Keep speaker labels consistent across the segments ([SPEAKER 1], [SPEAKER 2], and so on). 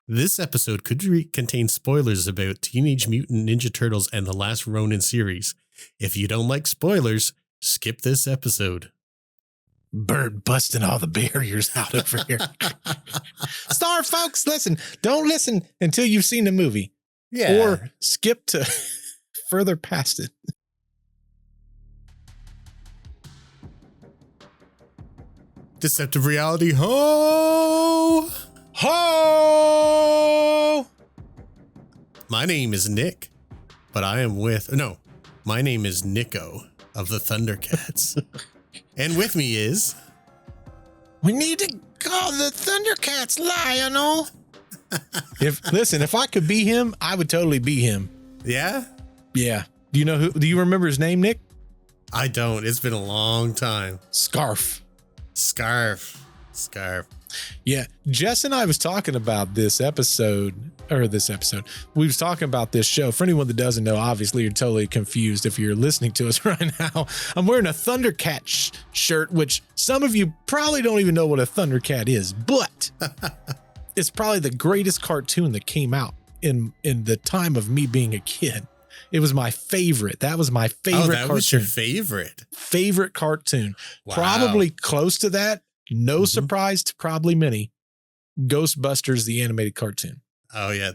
[SPEAKER 1] This episode could contain spoilers about Teenage Mutant Ninja Turtles and the Last Ronin series. If you don't like spoilers, skip this episode.
[SPEAKER 2] Bert busting all the barriers out over here. Star folks, listen. Don't listen until you've seen the movie.
[SPEAKER 1] Yeah.
[SPEAKER 2] Or skip to further past it.
[SPEAKER 1] Deceptive reality, ho!
[SPEAKER 2] Ho!
[SPEAKER 1] My name is Nick, but I am my name is Nico of the Thundercats. And with me is...
[SPEAKER 2] We need to call the Thundercats, Lionel. If I could be him, I would totally be him.
[SPEAKER 1] Yeah?
[SPEAKER 2] Yeah. Do you remember his name, Nick?
[SPEAKER 1] I don't. It's been a long time.
[SPEAKER 2] Scarf. Yeah. Jess and I was talking about this episode. We was talking about this show. For anyone that doesn't know, obviously you're totally confused if you're listening to us right now. I'm wearing a Thundercat shirt, which some of you probably don't even know what a Thundercat is, but it's probably the greatest cartoon that came out in the time of me being a kid. It was my favorite. That was my favorite cartoon.
[SPEAKER 1] Was your favorite?
[SPEAKER 2] Favorite cartoon.
[SPEAKER 1] Wow.
[SPEAKER 2] Probably close to that. No surprise to probably many. Ghostbusters, the animated cartoon.
[SPEAKER 1] Oh, yeah.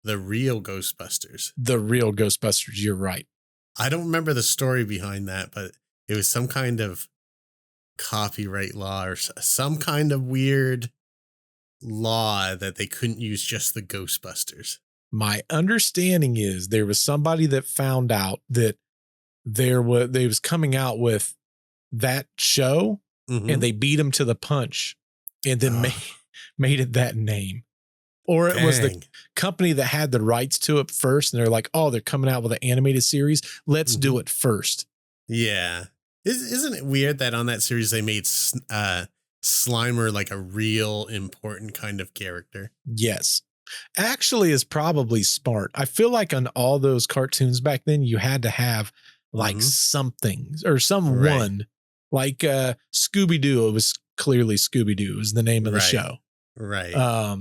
[SPEAKER 1] The real Ghostbusters.
[SPEAKER 2] The real Ghostbusters. You're right.
[SPEAKER 1] I don't remember the story behind that, but it was some kind of copyright law or some kind of weird law that they couldn't use just the Ghostbusters.
[SPEAKER 2] My understanding is there was somebody that found out that they was coming out with that show and they beat him to the punch and then made it that name. Or it was the company that had the rights to it first. And they're like, oh, they're coming out with an animated series. Let's do it first.
[SPEAKER 1] Yeah. Isn't it weird that on that series they made Slimer like a real important kind of character?
[SPEAKER 2] Yes. Actually is probably smart. I feel like on all those cartoons back then, you had to have like something or someone like Scooby-Doo. It was clearly Scooby-Doo was the name of the show.
[SPEAKER 1] Right.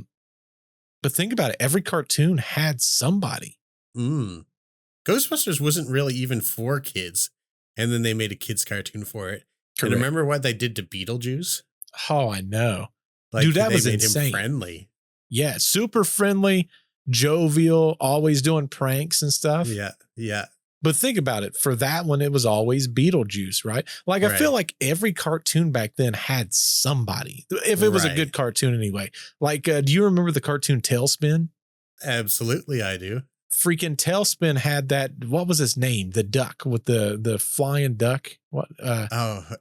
[SPEAKER 2] But think about it. Every cartoon had somebody.
[SPEAKER 1] Ghostbusters wasn't really even for kids. And then they made a kids cartoon for it. Correct. And remember what they did to Beetlejuice?
[SPEAKER 2] Oh, I know.
[SPEAKER 1] Like,
[SPEAKER 2] dude, that was
[SPEAKER 1] made
[SPEAKER 2] insane.
[SPEAKER 1] Him friendly.
[SPEAKER 2] Yeah, super friendly, jovial, always doing pranks and stuff.
[SPEAKER 1] Yeah.
[SPEAKER 2] But think about it. For that one, it was always Beetlejuice, right? Like, I feel like every cartoon back then had somebody, if it was a good cartoon anyway. Like, do you remember the cartoon Tailspin?
[SPEAKER 1] Absolutely, I do.
[SPEAKER 2] Freaking Tailspin had that, what was his name? The duck with the flying duck. What?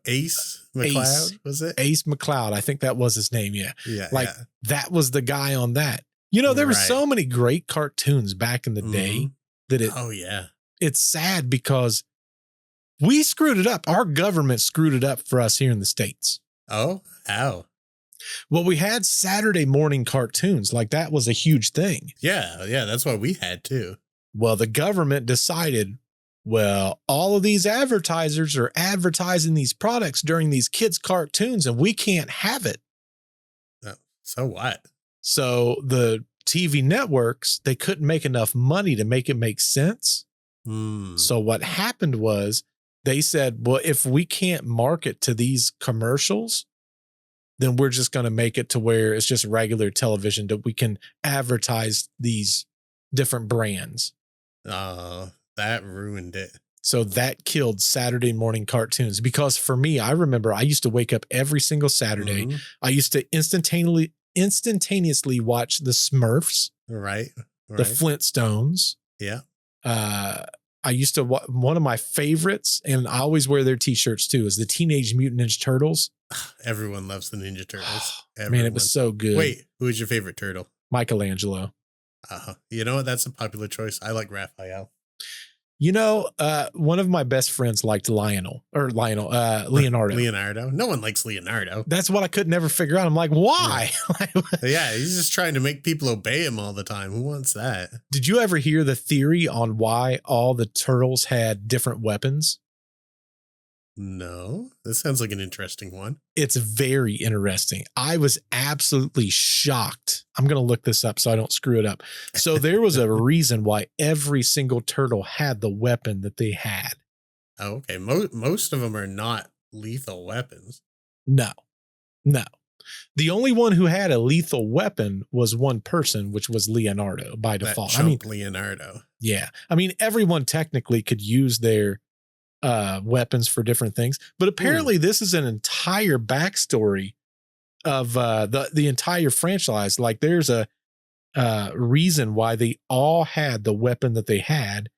[SPEAKER 1] Ace McCloud, was it?
[SPEAKER 2] Ace McCloud. I think that was his name. Yeah.
[SPEAKER 1] Like
[SPEAKER 2] that was the guy on that. You know, there were so many great cartoons back in the day that it's sad because we screwed it up. Our government screwed it up for us here in the States.
[SPEAKER 1] Oh, how?
[SPEAKER 2] Well, we had Saturday morning cartoons. Like that was a huge thing.
[SPEAKER 1] Yeah. That's what we had too.
[SPEAKER 2] Well, the government decided, well, all of these advertisers are advertising these products during these kids' cartoons and we can't have it.
[SPEAKER 1] Oh, so what?
[SPEAKER 2] So the TV networks, they couldn't make enough money to make it make sense. So what happened was they said, well, if we can't market to these commercials, then we're just going to make it to where it's just regular television that we can advertise these different brands.
[SPEAKER 1] Oh, that ruined it.
[SPEAKER 2] So that killed Saturday morning cartoons because for me, I remember I used to wake up every single Saturday. I used to instantaneously watch the Smurfs,
[SPEAKER 1] right?
[SPEAKER 2] The Flintstones.
[SPEAKER 1] Yeah.
[SPEAKER 2] I used to, one of my favorites, and I always wear their t-shirts too, is the Teenage Mutant Ninja Turtles.
[SPEAKER 1] Everyone loves the Ninja Turtles.
[SPEAKER 2] Man, it was so good.
[SPEAKER 1] Wait, who is your favorite turtle?
[SPEAKER 2] Michelangelo.
[SPEAKER 1] You know what? That's a popular choice. I like Raphael.
[SPEAKER 2] You know, one of my best friends liked Leonardo.
[SPEAKER 1] Leonardo? No one likes Leonardo.
[SPEAKER 2] That's what I could never figure out. I'm like, why?
[SPEAKER 1] Yeah, he's just trying to make people obey him all the time. Who wants that?
[SPEAKER 2] Did you ever hear the theory on why all the turtles had different weapons?
[SPEAKER 1] No, this sounds like an interesting one.
[SPEAKER 2] It's very interesting. I was absolutely shocked. I'm going to look this up so I don't screw it up. So there was a reason why every single turtle had the weapon that they had.
[SPEAKER 1] Oh, okay. Most of them are not lethal weapons.
[SPEAKER 2] No. The only one who had a lethal weapon was one person, which was Leonardo by default.
[SPEAKER 1] Leonardo.
[SPEAKER 2] Yeah. I mean, everyone technically could use their weapons for different things, but apparently this is an entire backstory of the entire franchise. Like there's a reason why they all had the weapon that they had.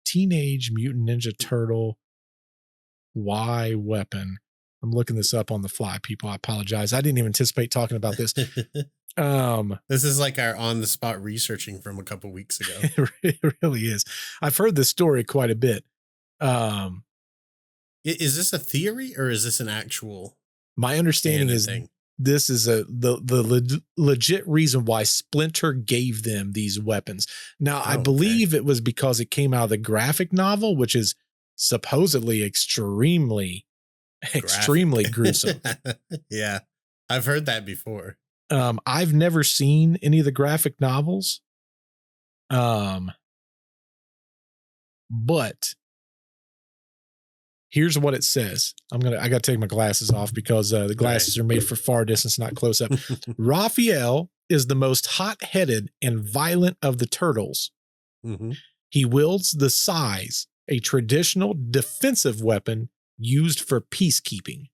[SPEAKER 2] Teenage Mutant Ninja Turtle Y weapon. I'm looking this up on the fly, people. I apologize. I didn't even anticipate talking about this.
[SPEAKER 1] This is like our on the spot researching from a couple weeks ago.
[SPEAKER 2] It really is. I've heard this story quite a bit.
[SPEAKER 1] Is this a theory or is this an actual?
[SPEAKER 2] My understanding is this is the legit reason why Splinter gave them these weapons. Now, I believe it was because it came out of the graphic novel, which is supposedly extremely gruesome.
[SPEAKER 1] Yeah, I've heard that before.
[SPEAKER 2] I've never seen any of the graphic novels. But here's what it says. I got to take my glasses off because the glasses are made for far distance, not close up. Raphael is the most hot-headed and violent of the turtles.
[SPEAKER 1] Mm-hmm.
[SPEAKER 2] He wields the sais, a traditional defensive weapon used for peacekeeping.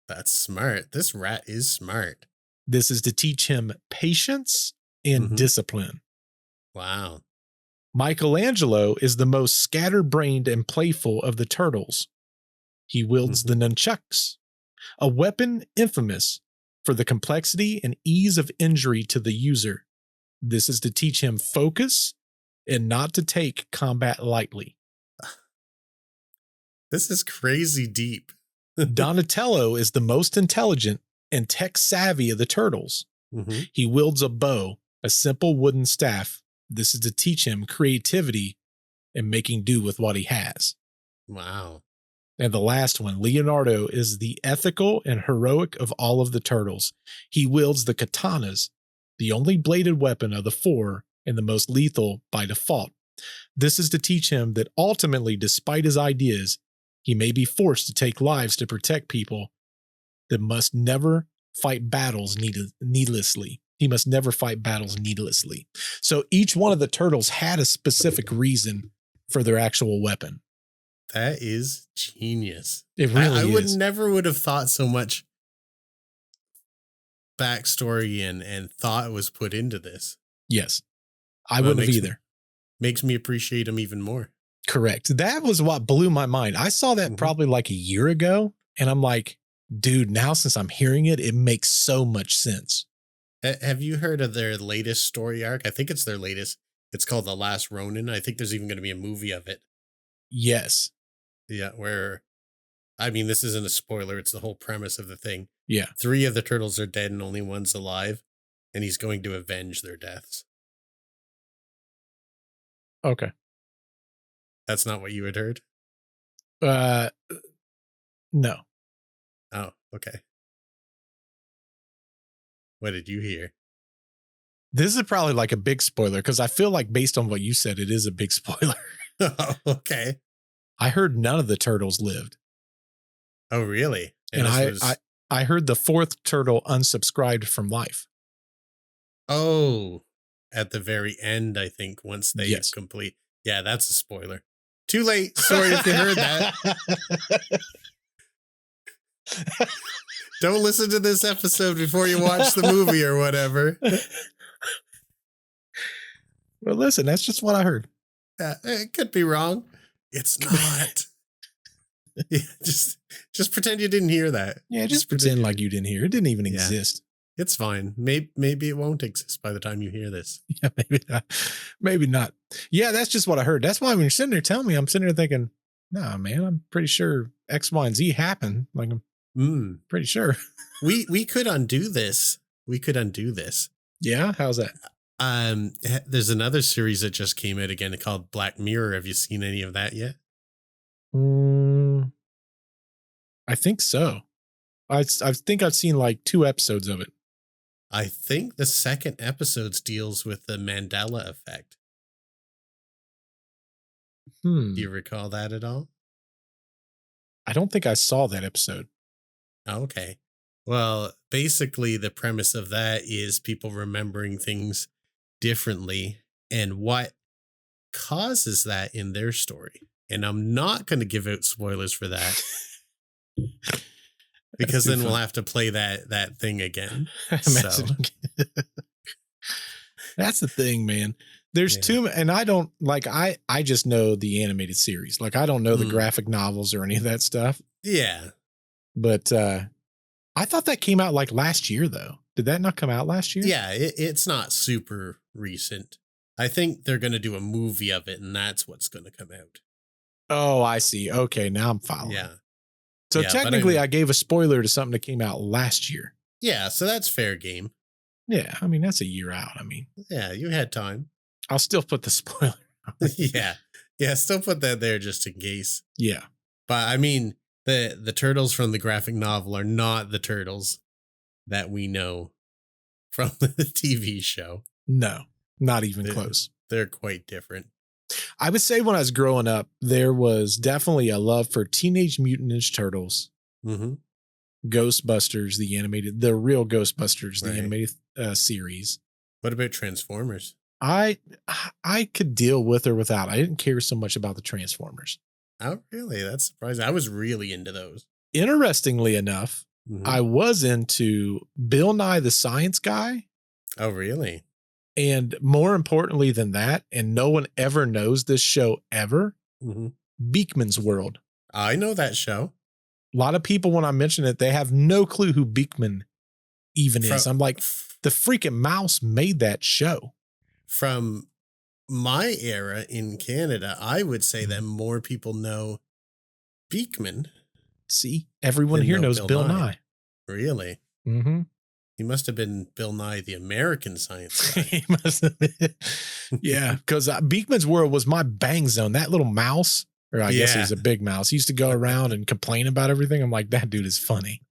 [SPEAKER 1] That's smart. This rat is smart.
[SPEAKER 2] This is to teach him patience and discipline.
[SPEAKER 1] Wow.
[SPEAKER 2] Michelangelo is the most scatterbrained and playful of the turtles. He wields the nunchucks, a weapon infamous for the complexity and ease of injury to the user. This is to teach him focus and not to take combat lightly.
[SPEAKER 1] This is crazy deep.
[SPEAKER 2] Donatello is the most intelligent and tech savvy of the turtles.
[SPEAKER 1] Mm-hmm.
[SPEAKER 2] He wields a bow, a simple wooden staff. This is to teach him creativity and making do with what he has.
[SPEAKER 1] Wow.
[SPEAKER 2] And the last one, Leonardo, is the ethical and heroic of all of the turtles. He wields the katanas, the only bladed weapon of the four and the most lethal by default. This is to teach him that ultimately, despite his ideas, he may be forced to take lives to protect people that must never fight battles needlessly. He must never fight battles needlessly. So each one of the turtles had a specific reason for their actual weapon.
[SPEAKER 1] That is genius.
[SPEAKER 2] It really
[SPEAKER 1] is. I never would have thought so much backstory and thought was put into this.
[SPEAKER 2] Yes. I wouldn't have either.
[SPEAKER 1] Makes me appreciate him even more.
[SPEAKER 2] Correct. That was what blew my mind. I saw that probably like a year ago, and I'm like, dude, now since I'm hearing it, it makes so much sense.
[SPEAKER 1] Have you heard of their latest story arc? I think it's their latest. It's called The Last Ronin. I think there's even going to be a movie of it.
[SPEAKER 2] Yes.
[SPEAKER 1] Yeah, where, I mean, this isn't a spoiler. It's the whole premise of the thing.
[SPEAKER 2] Yeah. 3
[SPEAKER 1] of the turtles are dead and only one's alive, and he's going to avenge their deaths.
[SPEAKER 2] Okay.
[SPEAKER 1] That's not what you had heard?
[SPEAKER 2] No.
[SPEAKER 1] Oh, okay. What did you hear?
[SPEAKER 2] This is probably like a big spoiler because I feel like based on what you said, it is a big spoiler.
[SPEAKER 1] Oh, okay.
[SPEAKER 2] I heard none of the turtles lived.
[SPEAKER 1] Oh, really?
[SPEAKER 2] And I heard the 4th turtle unsubscribed from life.
[SPEAKER 1] Oh, at the very end, I think, once they complete. Yeah, that's a spoiler. Too late. Sorry if you heard that. Don't listen to this episode before you watch the movie or whatever.
[SPEAKER 2] Well, listen, that's just what I heard.
[SPEAKER 1] It could be wrong. It's not. Yeah, just pretend you didn't hear that.
[SPEAKER 2] Yeah, just pretend like you didn't hear. It didn't even exist.
[SPEAKER 1] It's fine. Maybe it won't exist by the time you hear this.
[SPEAKER 2] Yeah, maybe not. Maybe not. Yeah, that's just what I heard. That's why when you're sitting there telling me, I'm sitting there thinking, nah, man, I'm pretty sure X, Y, and Z happened. Like, I'm pretty sure.
[SPEAKER 1] We could undo this.
[SPEAKER 2] Yeah? How's that?
[SPEAKER 1] There's another series that just came out again called Black Mirror. Have you seen any of that yet?
[SPEAKER 2] I think so. I think I've seen like 2 episodes of it.
[SPEAKER 1] I think the second episode deals with the Mandela Effect. Do you recall that at all?
[SPEAKER 2] I don't think I saw that episode.
[SPEAKER 1] Okay. Well, basically the premise of that is people remembering things differently and what causes that in their story. And I'm not going to give out spoilers for that because then we'll have to play that thing again. So
[SPEAKER 2] that's the thing, man. There's too, and I don't like, I just know the animated series. Like I don't know the graphic novels or any of that stuff.
[SPEAKER 1] Yeah.
[SPEAKER 2] But I thought that came out like last year though. Did that not come out last year?
[SPEAKER 1] Yeah, it's not super recent. I think they're going to do a movie of it and that's what's going to come out.
[SPEAKER 2] Oh, I see. Okay, now I'm following.
[SPEAKER 1] Yeah.
[SPEAKER 2] So technically I gave a spoiler to something that came out last year.
[SPEAKER 1] Yeah, so that's fair game.
[SPEAKER 2] Yeah, I mean, that's a year out. I mean.
[SPEAKER 1] Yeah, you had time.
[SPEAKER 2] I'll still put the spoiler.
[SPEAKER 1] Yeah. Yeah, still put that there just in case.
[SPEAKER 2] Yeah.
[SPEAKER 1] But I mean, the turtles from the graphic novel are not the turtles that we know from the TV show.
[SPEAKER 2] No, not even close.
[SPEAKER 1] They're quite different.
[SPEAKER 2] I would say when I was growing up, there was definitely a love for Teenage Mutant Ninja Turtles, Ghostbusters, the real Ghostbusters, the animated series.
[SPEAKER 1] What about Transformers?
[SPEAKER 2] I could deal with or without. I didn't care so much about the Transformers.
[SPEAKER 1] Oh, really? That's surprising. I was really into those.
[SPEAKER 2] Interestingly enough, I was into Bill Nye the Science Guy.
[SPEAKER 1] Oh, really?
[SPEAKER 2] And more importantly than that, and no one ever knows this show ever, Beakman's World.
[SPEAKER 1] I know that show.
[SPEAKER 2] A lot of people, when I mention it, they have no clue who Beakman even is. I'm like, the freaking mouse made that show.
[SPEAKER 1] From my era in Canada, I would say that more people know Beakman.
[SPEAKER 2] See, everyone here knows Bill Nye.
[SPEAKER 1] Really?
[SPEAKER 2] Mm-hmm.
[SPEAKER 1] He must have been Bill Nye, the American science guy.
[SPEAKER 2] He must have been. Yeah, because Beakman's World was my bang zone. That little mouse, or I guess he's a big mouse, he used to go around and complain about everything. I'm like, that dude is funny.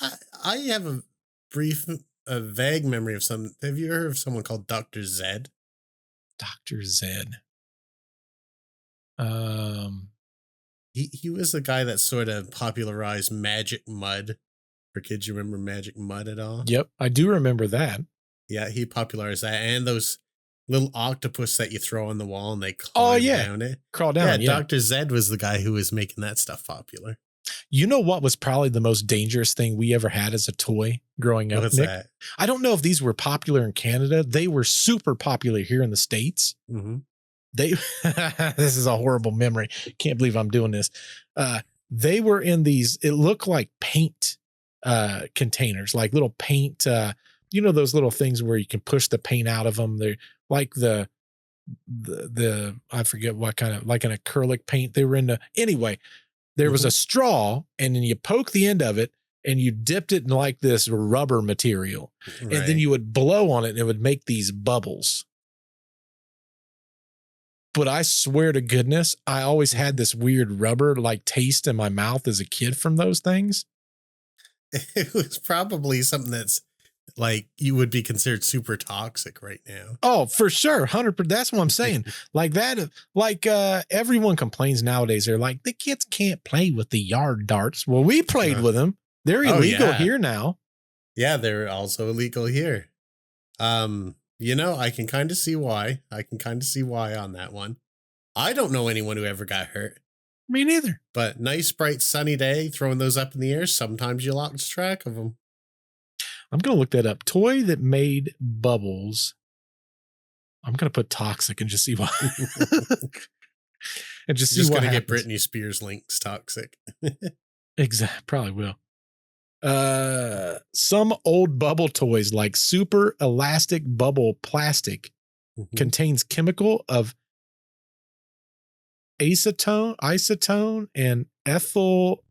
[SPEAKER 1] I have a vague memory of have you heard of someone called Dr. Zed?
[SPEAKER 2] Dr. Zed.
[SPEAKER 1] He was the guy that sort of popularized Magic Mud. For kids, you remember Magic Mud at all?
[SPEAKER 2] Yep, I do remember that.
[SPEAKER 1] Yeah, he popularized that. And those little octopus that you throw on the wall and they crawl down it.
[SPEAKER 2] Crawl down,
[SPEAKER 1] yeah. Dr. Zed was the guy who was making that stuff popular.
[SPEAKER 2] You know what was probably the most dangerous thing we ever had as a toy growing up,
[SPEAKER 1] What's
[SPEAKER 2] Nick?
[SPEAKER 1] that?
[SPEAKER 2] I don't know if these were popular in Canada. They were super popular here in the States. This is a horrible memory. Can't believe I'm doing this. They were in these, it looked like paint containers, like little paint, those little things where you can push the paint out of them. They're like the I forget what kind of, like an acrylic paint they were into. Anyway, there was a straw and then you poke the end of it and you dipped it in like this rubber material. And then you would blow on it and it would make these bubbles. But I swear to goodness, I always had this weird rubber like taste in my mouth as a kid from those things.
[SPEAKER 1] It was probably something that's like you would be considered super toxic right now.
[SPEAKER 2] Oh, for sure. 100%. That's what I'm saying. Like that, like everyone complains nowadays. They're like, the kids can't play with the yard darts. Well, we played with them. They're illegal here now.
[SPEAKER 1] Yeah, they're also illegal here. I can kind of see why. On that one. I don't know anyone who ever got hurt.
[SPEAKER 2] Me neither.
[SPEAKER 1] But nice, bright, sunny day, throwing those up in the air. Sometimes you lost track of them.
[SPEAKER 2] I'm going to look that up. Toy that made bubbles. I'm going to put toxic and just see why.
[SPEAKER 1] And just see what happens. Get Britney Spears links toxic.
[SPEAKER 2] Exactly. Probably will. Some old bubble toys like super elastic bubble plastic contains chemical of acetone and ethyl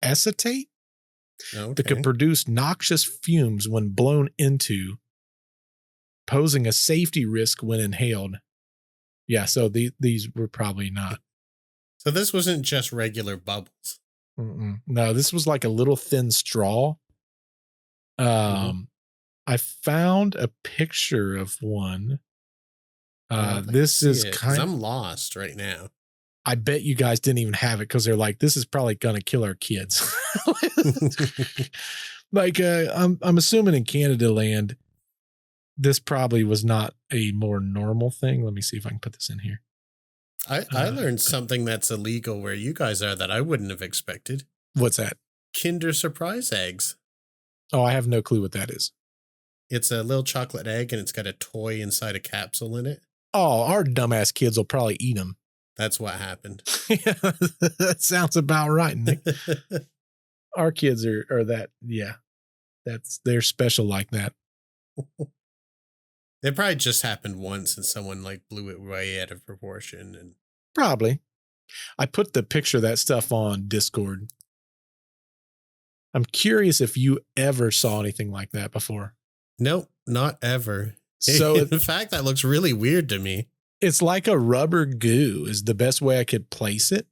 [SPEAKER 2] acetate that could produce noxious fumes when blown into, posing a safety risk when inhaled. Yeah, so these were probably not.
[SPEAKER 1] So this wasn't just regular bubbles.
[SPEAKER 2] No, this was like a little thin straw I found a picture of one. This is kind
[SPEAKER 1] I'm lost right now.
[SPEAKER 2] I bet you guys didn't even have it because they're like, this is probably gonna kill our kids. Like, I'm assuming in Canada land, this probably was not a more normal thing. Let me see if I can put this in here.
[SPEAKER 1] I learned something that's illegal where you guys are that I wouldn't have expected.
[SPEAKER 2] What's that?
[SPEAKER 1] Kinder Surprise eggs.
[SPEAKER 2] Oh, I have no clue what that is.
[SPEAKER 1] It's a little chocolate egg and it's got a toy inside a capsule in it.
[SPEAKER 2] Oh, our dumbass kids will probably eat them.
[SPEAKER 1] That's what happened.
[SPEAKER 2] Yeah, that sounds about right, Nick. Our kids are that, yeah. They're special like that.
[SPEAKER 1] It probably just happened once and someone like blew it way out of proportion. And
[SPEAKER 2] probably. I put the picture of that stuff on Discord. I'm curious if you ever saw anything like that before.
[SPEAKER 1] Nope, not ever.
[SPEAKER 2] So
[SPEAKER 1] in fact, that looks really weird to me.
[SPEAKER 2] It's like a rubber goo is the best way I could place it.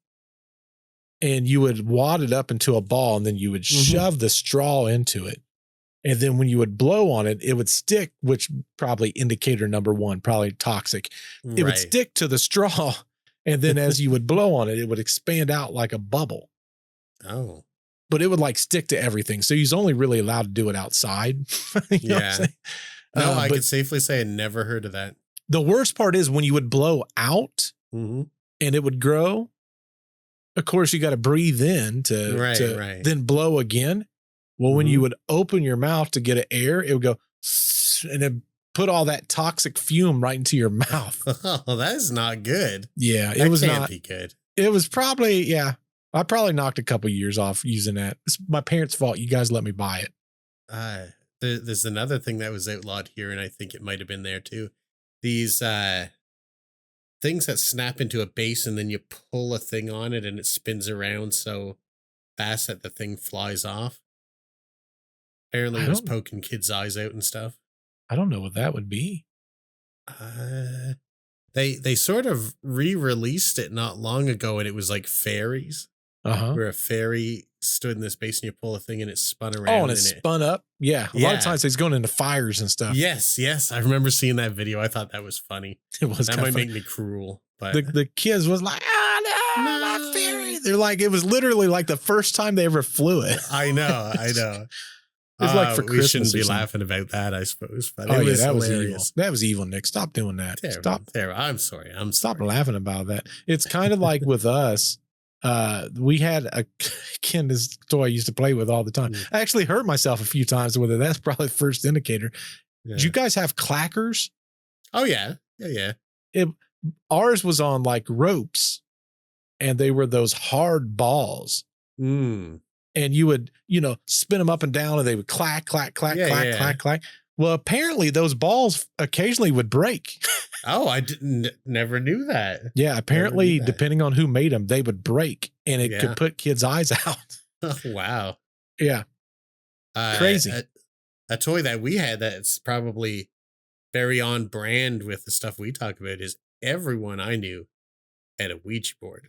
[SPEAKER 2] And you would wad it up into a ball and then you would shove the straw into it. And then when you would blow on it, it would stick, which probably indicator number one, probably toxic. It would stick to the straw. And then as you would blow on it, it would expand out like a bubble.
[SPEAKER 1] Oh.
[SPEAKER 2] But it would like stick to everything. So he's only really allowed to do it outside.
[SPEAKER 1] Yeah. No, I could safely say I never heard of that.
[SPEAKER 2] The worst part is when you would blow out and it would grow. Of course, you got to breathe in to then blow again. Well, when you would open your mouth to get air, it would go and it put all that toxic fume right into your mouth.
[SPEAKER 1] Oh, that is not good.
[SPEAKER 2] Yeah,
[SPEAKER 1] it was not be good.
[SPEAKER 2] It was probably, yeah. I probably knocked a couple years off using that. It's my parents' fault. You guys let me buy it.
[SPEAKER 1] There's another thing that was outlawed here, and I think it might have been there too. These things that snap into a base, and then you pull a thing on it, and it spins around so fast that the thing flies off. Apparently, it was poking kids' eyes out and stuff.
[SPEAKER 2] I don't know what that would be.
[SPEAKER 1] They sort of re-released it not long ago, and it was like fairies. Where a fairy stood in this base and you pull a thing and it spun around.
[SPEAKER 2] Oh, and it spun up? Yeah. A lot of times he's going into fires and stuff.
[SPEAKER 1] Yes. I remember seeing that video. I thought that was funny.
[SPEAKER 2] It was.
[SPEAKER 1] That might make me cruel. But
[SPEAKER 2] the kids was like, no, not fairy. They're like, it was literally like the first time they ever flew it.
[SPEAKER 1] I know.
[SPEAKER 2] It's like for Christmas.
[SPEAKER 1] We shouldn't be laughing about that, I suppose. But
[SPEAKER 2] that was evil. That was evil, Nick. Stop doing that.
[SPEAKER 1] Terrible. I'm sorry.
[SPEAKER 2] Stop laughing about that. It's kind of like with us. We had this toy I used to play with all the time. I actually hurt myself a few times with it. That's probably the first indicator. Yeah. Did you guys have clackers?
[SPEAKER 1] Oh yeah.
[SPEAKER 2] Ours was on like ropes and they were those hard balls. And you would, spin them up and down and they would clack, clack, clack, clack, clack. Well, apparently those balls occasionally would break.
[SPEAKER 1] Oh, I never knew that.
[SPEAKER 2] Yeah, apparently, depending on who made them, they would break and it could put kids' eyes out.
[SPEAKER 1] Oh, wow.
[SPEAKER 2] Yeah. Crazy.
[SPEAKER 1] A toy that we had that's probably very on brand with the stuff we talk about is everyone I knew had a Ouija board.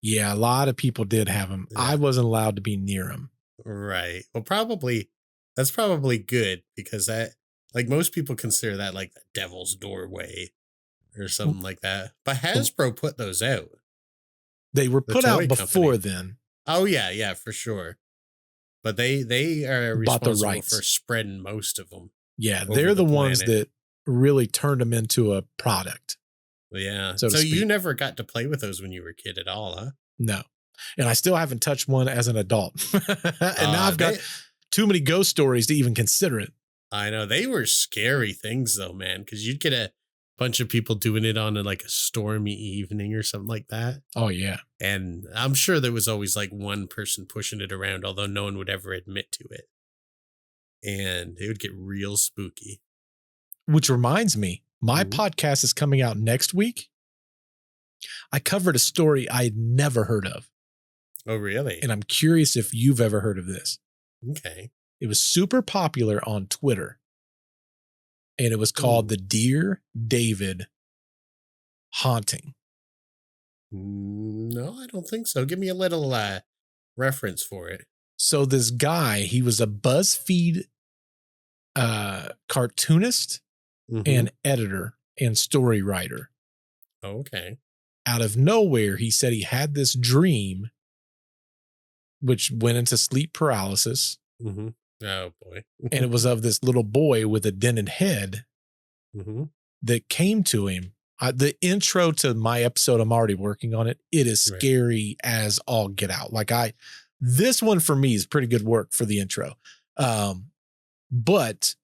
[SPEAKER 2] Yeah, a lot of people did have them. Yeah. I wasn't allowed to be near them.
[SPEAKER 1] Right. Well, that's probably good because that, like most people consider that like the devil's doorway or something like that. But Hasbro put those out.
[SPEAKER 2] They were put out before then.
[SPEAKER 1] Oh yeah, for sure. But they are responsible for spreading most of them.
[SPEAKER 2] Yeah, they're the ones that really turned them into a product.
[SPEAKER 1] Yeah. So you never got to play with those when you were a kid at all, huh?
[SPEAKER 2] No. And I still haven't touched one as an adult. And now I've got too many ghost stories to even consider it.
[SPEAKER 1] I know. They were scary things though, man, because you'd get a bunch of people doing it on a stormy evening or something like that.
[SPEAKER 2] Oh, yeah.
[SPEAKER 1] And I'm sure there was always like one person pushing it around, although no one would ever admit to it. And it would get real spooky.
[SPEAKER 2] Which reminds me, my podcast is coming out next week. I covered a story I'd never heard of.
[SPEAKER 1] Oh, really?
[SPEAKER 2] And I'm curious if you've ever heard of this.
[SPEAKER 1] Okay.
[SPEAKER 2] It was super popular on Twitter. And it was called the Dear David Haunting.
[SPEAKER 1] No, I don't think so. Give me a little reference for it.
[SPEAKER 2] So this guy, he was a BuzzFeed cartoonist and editor and story writer.
[SPEAKER 1] Okay.
[SPEAKER 2] Out of nowhere, he said he had this dream, which went into sleep paralysis.
[SPEAKER 1] Mm-hmm. Oh, boy.
[SPEAKER 2] And it was of this little boy with a dented head that came to him. The intro to my episode, I'm already working on it. It is scary as all get out. Like this one for me is pretty good work for the intro. But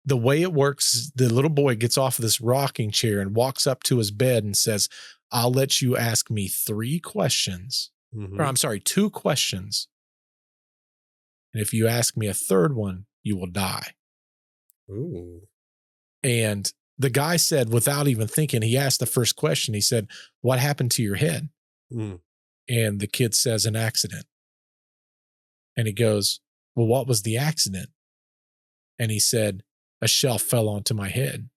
[SPEAKER 2] the way it works, the little boy gets off of this rocking chair and walks up to his bed and says, I'll let you ask me 3 questions. Or I'm sorry, 2 questions. And if you ask me a third one, you will die.
[SPEAKER 1] Ooh.
[SPEAKER 2] And the guy said, without even thinking, he asked the first question. He said, what happened to your head? And the kid says, an accident. And he goes, well, what was the accident? And he said, a shelf fell onto my head.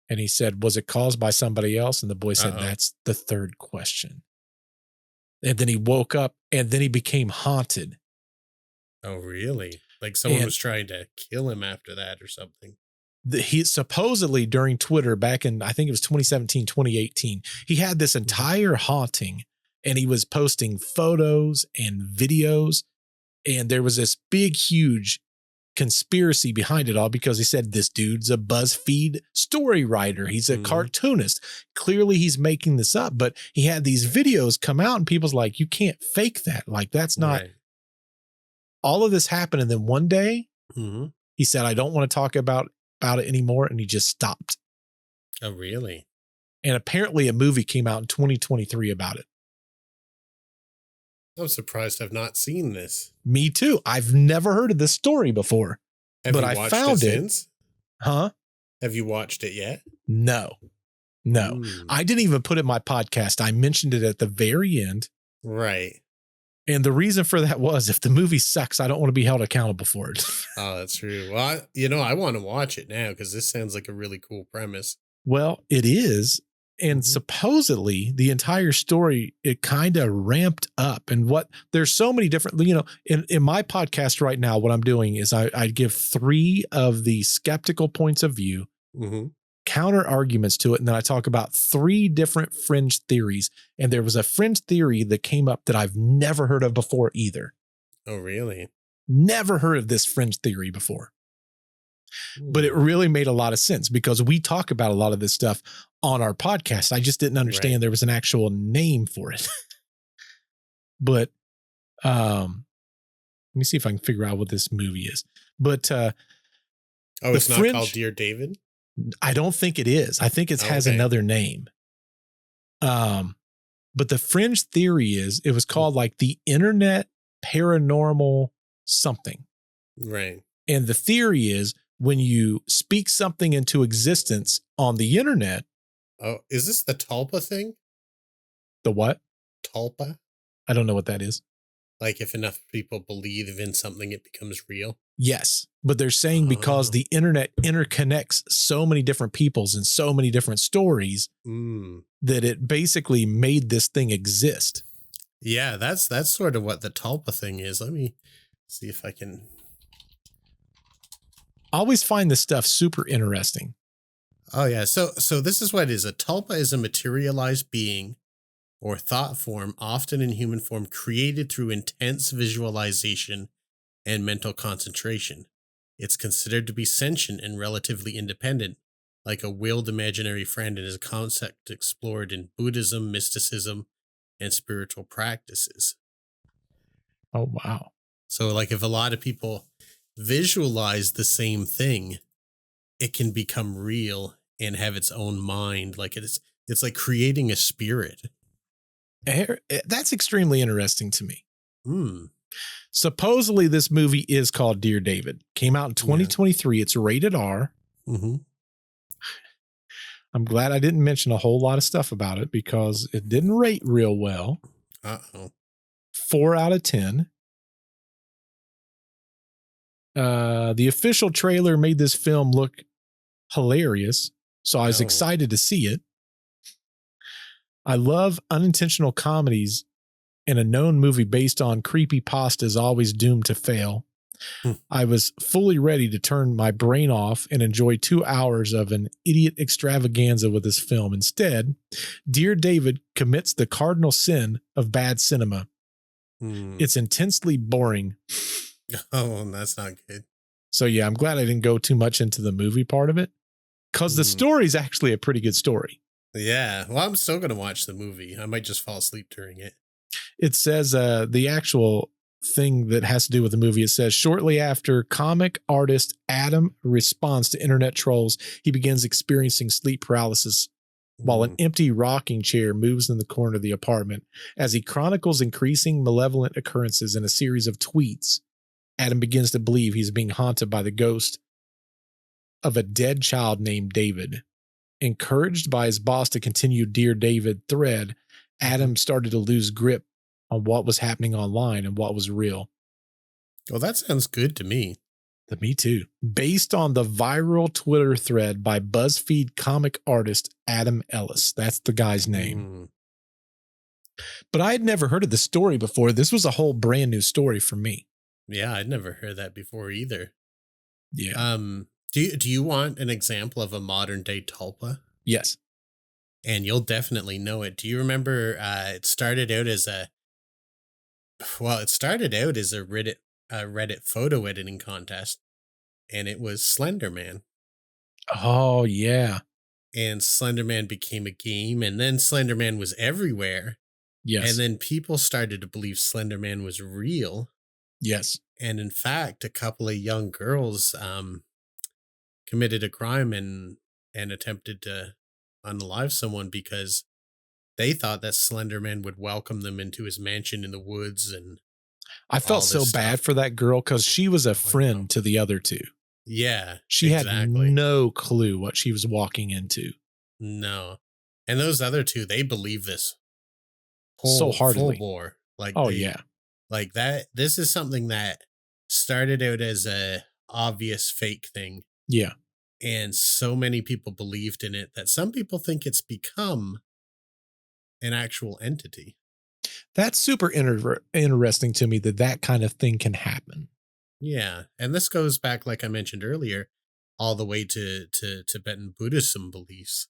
[SPEAKER 2] And he said, was it caused by somebody else? And the boy said, that's the third question. And then he woke up and then he became haunted.
[SPEAKER 1] Oh, really? Like someone was trying to kill him after that or something.
[SPEAKER 2] He supposedly during Twitter back in, I think it was 2017, 2018, he had this entire haunting and he was posting photos and videos. And there was this big, huge conspiracy behind it all because he said this dude's a BuzzFeed story writer. He's a cartoonist. Clearly he's making this up, but he had these videos come out and people's like, you can't fake that. Like that's not all of this happened. And then one day he said, I don't want to talk about it anymore. And he just stopped.
[SPEAKER 1] Oh, really?
[SPEAKER 2] And apparently a movie came out in 2023 about it.
[SPEAKER 1] I'm surprised I've not seen this.
[SPEAKER 2] Me too. I've never heard of this story before, but I found it. Since? Huh?
[SPEAKER 1] Have you watched it yet?
[SPEAKER 2] No. I didn't even put it in my podcast. I mentioned it at the very end.
[SPEAKER 1] Right.
[SPEAKER 2] And the reason for that was if the movie sucks, I don't want to be held accountable for it.
[SPEAKER 1] Oh, that's true. Well, I want to watch it now because this sounds like a really cool premise.
[SPEAKER 2] Well, it is. And supposedly the entire story, it kind of ramped up and there's so many different, in my podcast right now, what I'm doing is I give 3 of the skeptical points of view, counter arguments to it. And then I talk about 3 different fringe theories. And there was a fringe theory that came up that I've never heard of before either.
[SPEAKER 1] Oh, really?
[SPEAKER 2] Never heard of this fringe theory before. But it really made a lot of sense because we talk about a lot of this stuff on our podcast. I just didn't understand there was an actual name for it. But let me see if I can figure out what this movie is. But
[SPEAKER 1] it's not called Dear David?
[SPEAKER 2] I don't think it is. I think it has another name. But the fringe theory is it was called like the internet paranormal something.
[SPEAKER 1] Right.
[SPEAKER 2] And the theory is when you speak something into existence on the internet.
[SPEAKER 1] Oh, is this the Tulpa thing?
[SPEAKER 2] The what?
[SPEAKER 1] Tulpa?
[SPEAKER 2] I don't know what that is.
[SPEAKER 1] Like if enough people believe in something, it becomes real?
[SPEAKER 2] Yes. But they're saying because the internet interconnects so many different peoples and so many different stories that it basically made this thing exist.
[SPEAKER 1] Yeah, that's sort of what the Tulpa thing is. Let me see if I can.
[SPEAKER 2] I always find this stuff super interesting.
[SPEAKER 1] Oh, yeah. So this is what it is. A tulpa is a materialized being or thought form, often in human form, created through intense visualization and mental concentration. It's considered to be sentient and relatively independent, like a willed imaginary friend, and is a concept explored in Buddhism, mysticism, and spiritual practices.
[SPEAKER 2] Oh, wow.
[SPEAKER 1] So like if a lot of people visualize the same thing, it can become real and have its own mind. Like it's like creating a spirit.
[SPEAKER 2] That's extremely interesting to me. Supposedly this movie is called Dear David. Came out in 2023. It's rated R. I'm glad I didn't mention a whole lot of stuff about it because it didn't rate real well. 4 out of 10. The official trailer made this film look hilarious, so I was excited to see it. I love unintentional comedies, and a known movie based on creepypasta is always doomed to fail.
[SPEAKER 1] Hmm.
[SPEAKER 2] I was fully ready to turn my brain off and enjoy 2 hours of an idiot extravaganza with this film. Instead, Dear David commits the cardinal sin of bad cinema.
[SPEAKER 1] Hmm.
[SPEAKER 2] It's intensely boring.
[SPEAKER 1] Oh, that's not good.
[SPEAKER 2] So yeah, I'm glad I didn't go too much into the movie part of it, because the story is actually a pretty good story.
[SPEAKER 1] Yeah. Well, I'm still going to watch the movie. I might just fall asleep during it.
[SPEAKER 2] It says the actual thing that has to do with the movie. It says shortly after comic artist Adam responds to internet trolls, he begins experiencing sleep paralysis while an empty rocking chair moves in the corner of the apartment. As he chronicles increasing malevolent occurrences in a series of tweets, Adam begins to believe he's being haunted by the ghost of a dead child named David. Encouraged by his boss to continue Dear David thread, Adam started to lose grip on what was happening online and what was real.
[SPEAKER 1] Well, that sounds good to me.
[SPEAKER 2] To me too. Based on the viral Twitter thread by BuzzFeed comic artist Adam Ellis. That's the guy's name. But I had never heard of the story before. This was a whole brand new story for me.
[SPEAKER 1] Yeah, I'd never heard that before either.
[SPEAKER 2] Yeah.
[SPEAKER 1] Do you want an example of a modern day tulpa?
[SPEAKER 2] Yes.
[SPEAKER 1] And you'll definitely know it. Do you remember it started out as a Reddit photo editing contest, and it was Slender Man.
[SPEAKER 2] Oh, yeah.
[SPEAKER 1] And Slender Man became a game, and then Slender Man was everywhere.
[SPEAKER 2] Yes.
[SPEAKER 1] And then people started to believe Slender Man was real.
[SPEAKER 2] Yes.
[SPEAKER 1] And in fact, a couple of young girls committed a crime and attempted to unalive someone because they thought that Slender Man would welcome them into his mansion in the woods. And
[SPEAKER 2] I felt so bad for that girl because she was a friend to the other two.
[SPEAKER 1] Yeah.
[SPEAKER 2] She had no clue what she was walking into.
[SPEAKER 1] No. And those other two, they believe this
[SPEAKER 2] so heartily.
[SPEAKER 1] Full bore. Like, like that. This is something that started out as a obvious fake thing.
[SPEAKER 2] Yeah.
[SPEAKER 1] And so many people believed in it that some people think it's become an actual entity.
[SPEAKER 2] That's super interesting to me that kind of thing can happen.
[SPEAKER 1] Yeah. And this goes back, like I mentioned earlier, all the way to Tibetan Buddhism beliefs,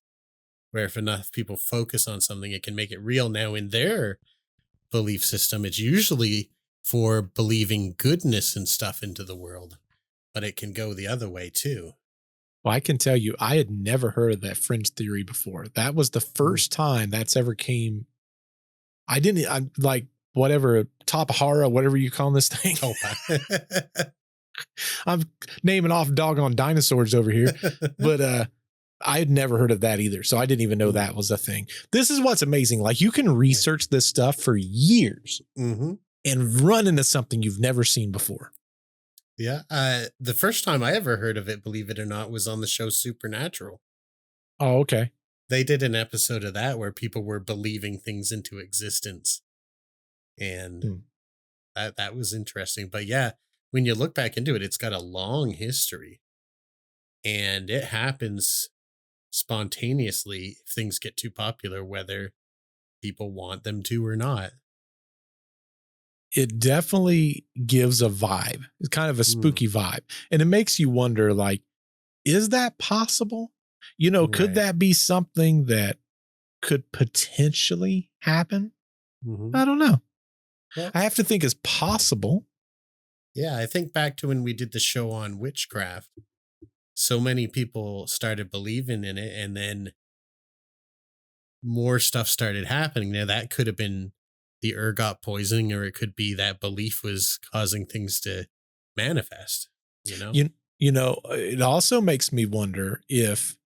[SPEAKER 1] where if enough people focus on something, it can make it real. Now, in their belief system, it's usually for believing goodness and stuff into the world, but it can go the other way too.
[SPEAKER 2] Well, I can tell you, I had never heard of that fringe theory before. That was the first time that's ever came. I'm like, whatever, Tapahara, whatever you call this thing. I'm naming off doggone dinosaurs over here, but I had never heard of that either. So I didn't even know that was a thing. This is what's amazing. Like, you can research this stuff for years and run into something you've never seen before.
[SPEAKER 1] Yeah. The first time I ever heard of it, believe it or not, was on the show Supernatural.
[SPEAKER 2] Oh, okay.
[SPEAKER 1] They did an episode of that where people were believing things into existence. And that was interesting. But yeah, when you look back into it, it's got a long history. And it happens spontaneously if things get too popular, whether people want them to or not.
[SPEAKER 2] It definitely gives a vibe. It's kind of a spooky vibe. And it makes you wonder, like, is that possible? You know, could that be something that could potentially happen? I don't know. Well, I have to think it's possible.
[SPEAKER 1] Yeah, I think back to when we did the show on witchcraft. So many people started believing in it, and then more stuff started happening. Now, that could have been the ergot poisoning, or it could be that belief was causing things to manifest, you know?
[SPEAKER 2] You know, it also makes me wonder if,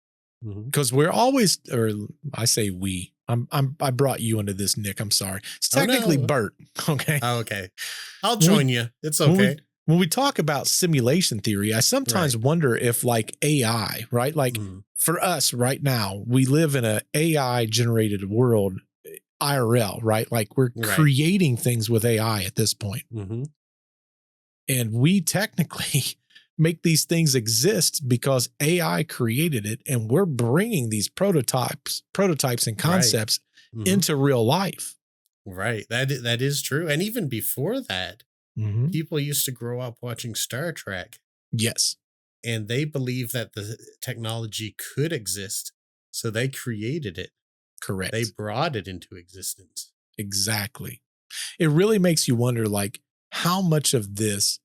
[SPEAKER 2] because we're always, or I say we, I brought you into this, Nick. I'm sorry. It's technically Bert. Okay.
[SPEAKER 1] Oh, okay. I'll join you. It's okay.
[SPEAKER 2] When we talk about simulation theory, I sometimes wonder if, like, AI, right? Like for us right now, we live in a AI generated world, IRL, right? Like, we're creating things with AI at this point. And we technically make these things exist because AI created it, and we're bringing these prototypes and concepts into real life.
[SPEAKER 1] Right. That is true. And even before that,
[SPEAKER 2] Mhm.
[SPEAKER 1] People used to grow up watching Star Trek,
[SPEAKER 2] Yes,
[SPEAKER 1] and they believed that the technology could exist, so they created it. They
[SPEAKER 2] correct.
[SPEAKER 1] brought it into existence.
[SPEAKER 2] Exactly. It really makes you wonder, like, how much of this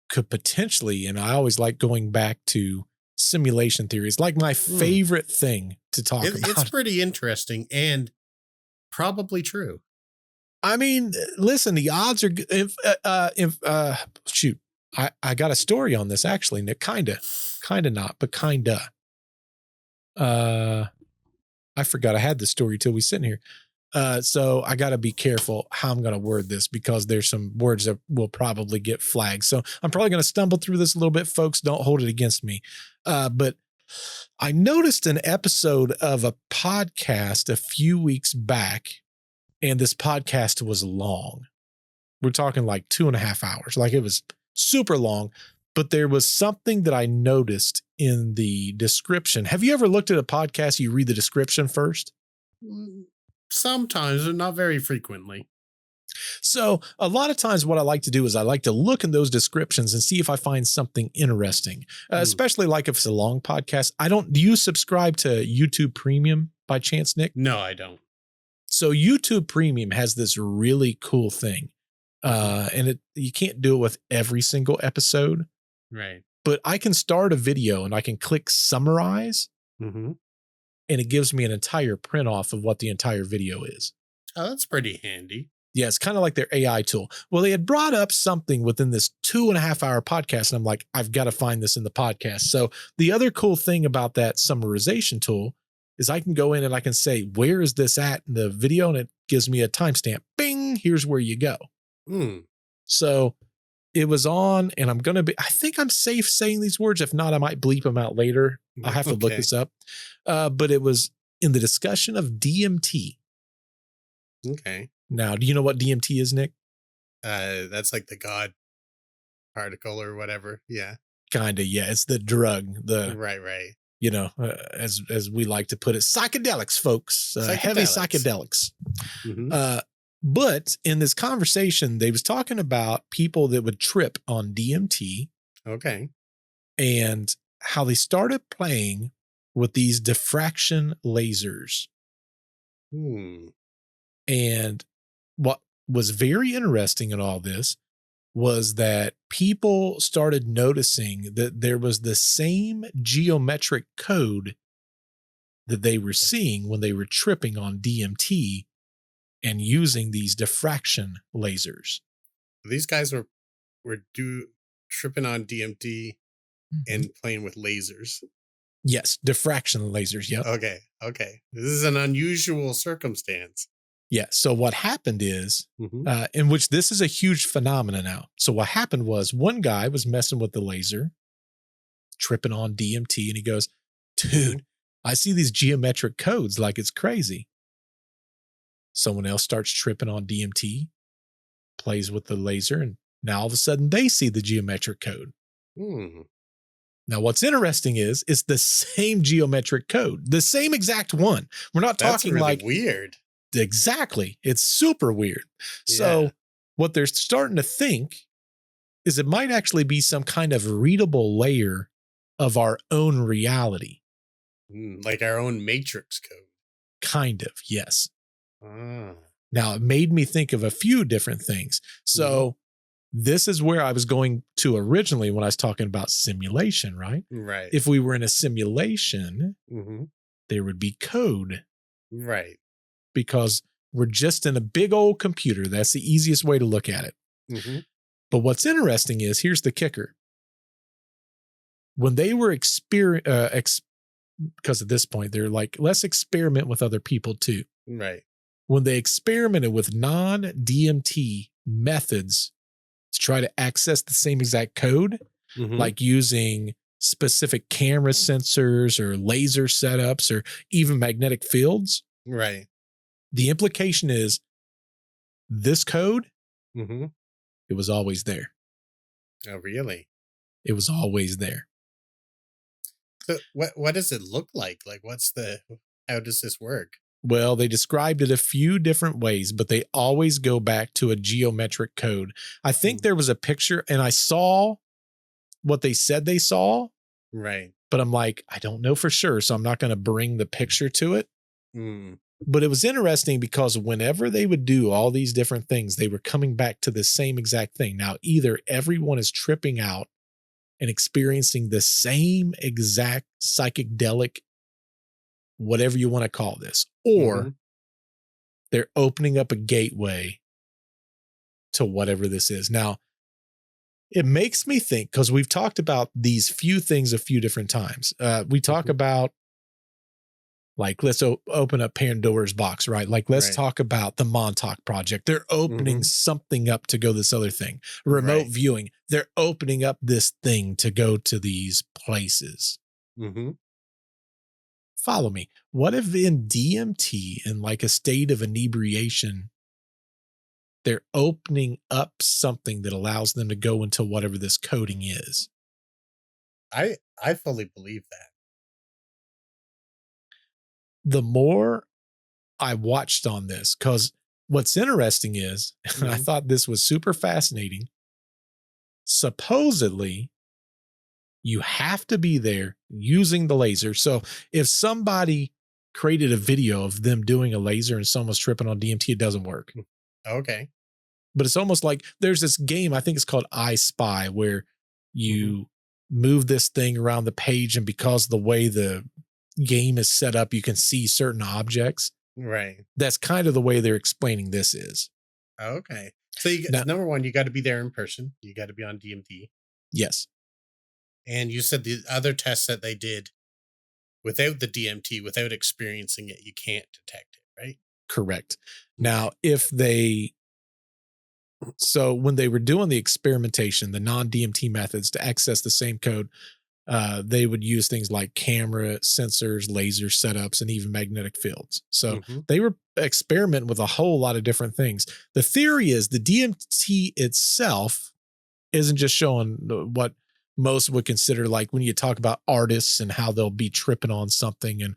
[SPEAKER 2] could potentially, and I always like going back to simulation theories, like my
[SPEAKER 1] Hmm.
[SPEAKER 2] favorite thing to talk
[SPEAKER 1] It's
[SPEAKER 2] about.
[SPEAKER 1] pretty interesting and probably true.
[SPEAKER 2] I mean, listen, the odds are, shoot, I got a story on this actually, Nick, kinda not, but kinda. I forgot I had the story till we sitting here. So I got to be careful how I'm going to word this because there's some words that will probably get flagged. So I'm probably going to stumble through this a little bit, folks. Don't hold it against me. But I noticed an episode of a podcast a few weeks back, and this podcast was long. We're talking like 2.5 hours. Like, it was super long, but there was something that I noticed in the description. Have you ever looked at a podcast? You read the description first?
[SPEAKER 1] Sometimes, but not very frequently.
[SPEAKER 2] So a lot of times what I like to do is I like to look in those descriptions and see if I find something interesting, especially like if it's a long podcast. Do you subscribe to YouTube Premium by chance, Nick?
[SPEAKER 1] No, I don't.
[SPEAKER 2] So YouTube Premium has this really cool thing. And you can't do it with every single episode,
[SPEAKER 1] Right.
[SPEAKER 2] but I can start a video and I can click summarize,
[SPEAKER 1] Mm-hmm.
[SPEAKER 2] and it gives me an entire print off of what the entire video is.
[SPEAKER 1] Oh, that's pretty handy.
[SPEAKER 2] Yeah, it's kind of like their AI tool. Well, they had brought up something within this 2.5 hour podcast, and I'm like, I've got to find this in the podcast. So the other cool thing about that summarization tool is I can go in and I can say, where is this at in the video? And it gives me a timestamp. Bing, here's where you go. So it was on, and I think I'm safe saying these words. If not, I might bleep them out later. I'll have to look this up. But it was in the discussion of DMT.
[SPEAKER 1] Okay.
[SPEAKER 2] Now, do you know what DMT is, Nick?
[SPEAKER 1] That's like the God particle or whatever. Yeah.
[SPEAKER 2] Kinda, yeah. It's the drug,
[SPEAKER 1] Right.
[SPEAKER 2] as we like to put it, psychedelics, folks, heavy psychedelics.
[SPEAKER 1] Mm-hmm.
[SPEAKER 2] But in this conversation, they was talking about people that would trip on DMT.
[SPEAKER 1] Okay.
[SPEAKER 2] And how they started playing with these diffraction lasers. And what was very interesting in all this was that people started noticing that there was the same geometric code that they were seeing when they were tripping on DMT and using these diffraction lasers.
[SPEAKER 1] These guys were tripping on DMT and playing with lasers.
[SPEAKER 2] Yes, diffraction lasers. Yep.
[SPEAKER 1] Okay. This is an unusual circumstance.
[SPEAKER 2] Yeah. So what happened is, in which this is a huge phenomenon now. So what happened was one guy was messing with the laser, tripping on DMT, and he goes, dude, I see these geometric codes like it's crazy. Someone else starts tripping on DMT, plays with the laser, and now all of a sudden they see the geometric code. Now, what's interesting is it's the same geometric code, the same exact one. We're not talking
[SPEAKER 1] really
[SPEAKER 2] like
[SPEAKER 1] weird.
[SPEAKER 2] Exactly. It's super weird. So what they're starting to think is it might actually be some kind of readable layer of our own reality.
[SPEAKER 1] Like our own matrix code.
[SPEAKER 2] Kind of, yes. Now, it made me think of a few different things. So this is where I was going to originally when I was talking about simulation, right?
[SPEAKER 1] Right.
[SPEAKER 2] If we were in a simulation, there would be code.
[SPEAKER 1] Right.
[SPEAKER 2] Because we're just in a big old computer. That's the easiest way to look at it. But what's interesting is, here's the kicker. When they were because at this point, they're like, let's experiment with other people too.
[SPEAKER 1] Right.
[SPEAKER 2] When they experimented with non-DMT methods to try to access the same exact code, like using specific camera sensors or laser setups or even magnetic fields.
[SPEAKER 1] Right.
[SPEAKER 2] The implication is this code, it was always there.
[SPEAKER 1] Oh, really?
[SPEAKER 2] It was always there.
[SPEAKER 1] So what does it look like? Like, how does this work?
[SPEAKER 2] Well, they described it a few different ways, but they always go back to a geometric code. I think there was a picture and I saw what they said they saw.
[SPEAKER 1] Right.
[SPEAKER 2] But I'm like, I don't know for sure. So I'm not going to bring the picture to it.
[SPEAKER 1] Mm.
[SPEAKER 2] But it was interesting because whenever they would do all these different things, they were coming back to the same exact thing. Now, either everyone is tripping out and experiencing the same exact psychedelic, whatever you want to call this, or they're opening up a gateway to whatever this is. Now, it makes me think, because we've talked about these few things a few different times. We talk about, like, let's open up Pandora's box, right? Like, let's talk about the Montauk Project. They're opening something up to go this other thing. Remote viewing. They're opening up this thing to go to these places. Follow me. What if in DMT, in like a state of inebriation, they're opening up something that allows them to go into whatever this coding is?
[SPEAKER 1] I fully believe that.
[SPEAKER 2] The more I watched on this, because what's interesting is, and I thought this was super fascinating, supposedly you have to be there using the laser. So if somebody created a video of them doing a laser and someone's tripping on DMT, it doesn't work.
[SPEAKER 1] Okay.
[SPEAKER 2] But it's almost like there's this game, I think it's called I Spy, where you move this thing around the page, and because the way the game is set up, you can see certain objects.
[SPEAKER 1] Right.
[SPEAKER 2] That's kind of the way they're explaining this is.
[SPEAKER 1] Okay. So number one, you got to be there in person. You got to be on DMT.
[SPEAKER 2] Yes.
[SPEAKER 1] And you said the other tests that they did without the DMT, without experiencing it, you can't detect it, right?
[SPEAKER 2] Correct. Now, so when they were doing the experimentation, the non-DMT methods to access the same code, they would use things like camera, sensors, laser setups, and even magnetic fields. So they were experimenting with a whole lot of different things. The theory is the DMT itself isn't just showing what most would consider, like when you talk about artists and how they'll be tripping on something and,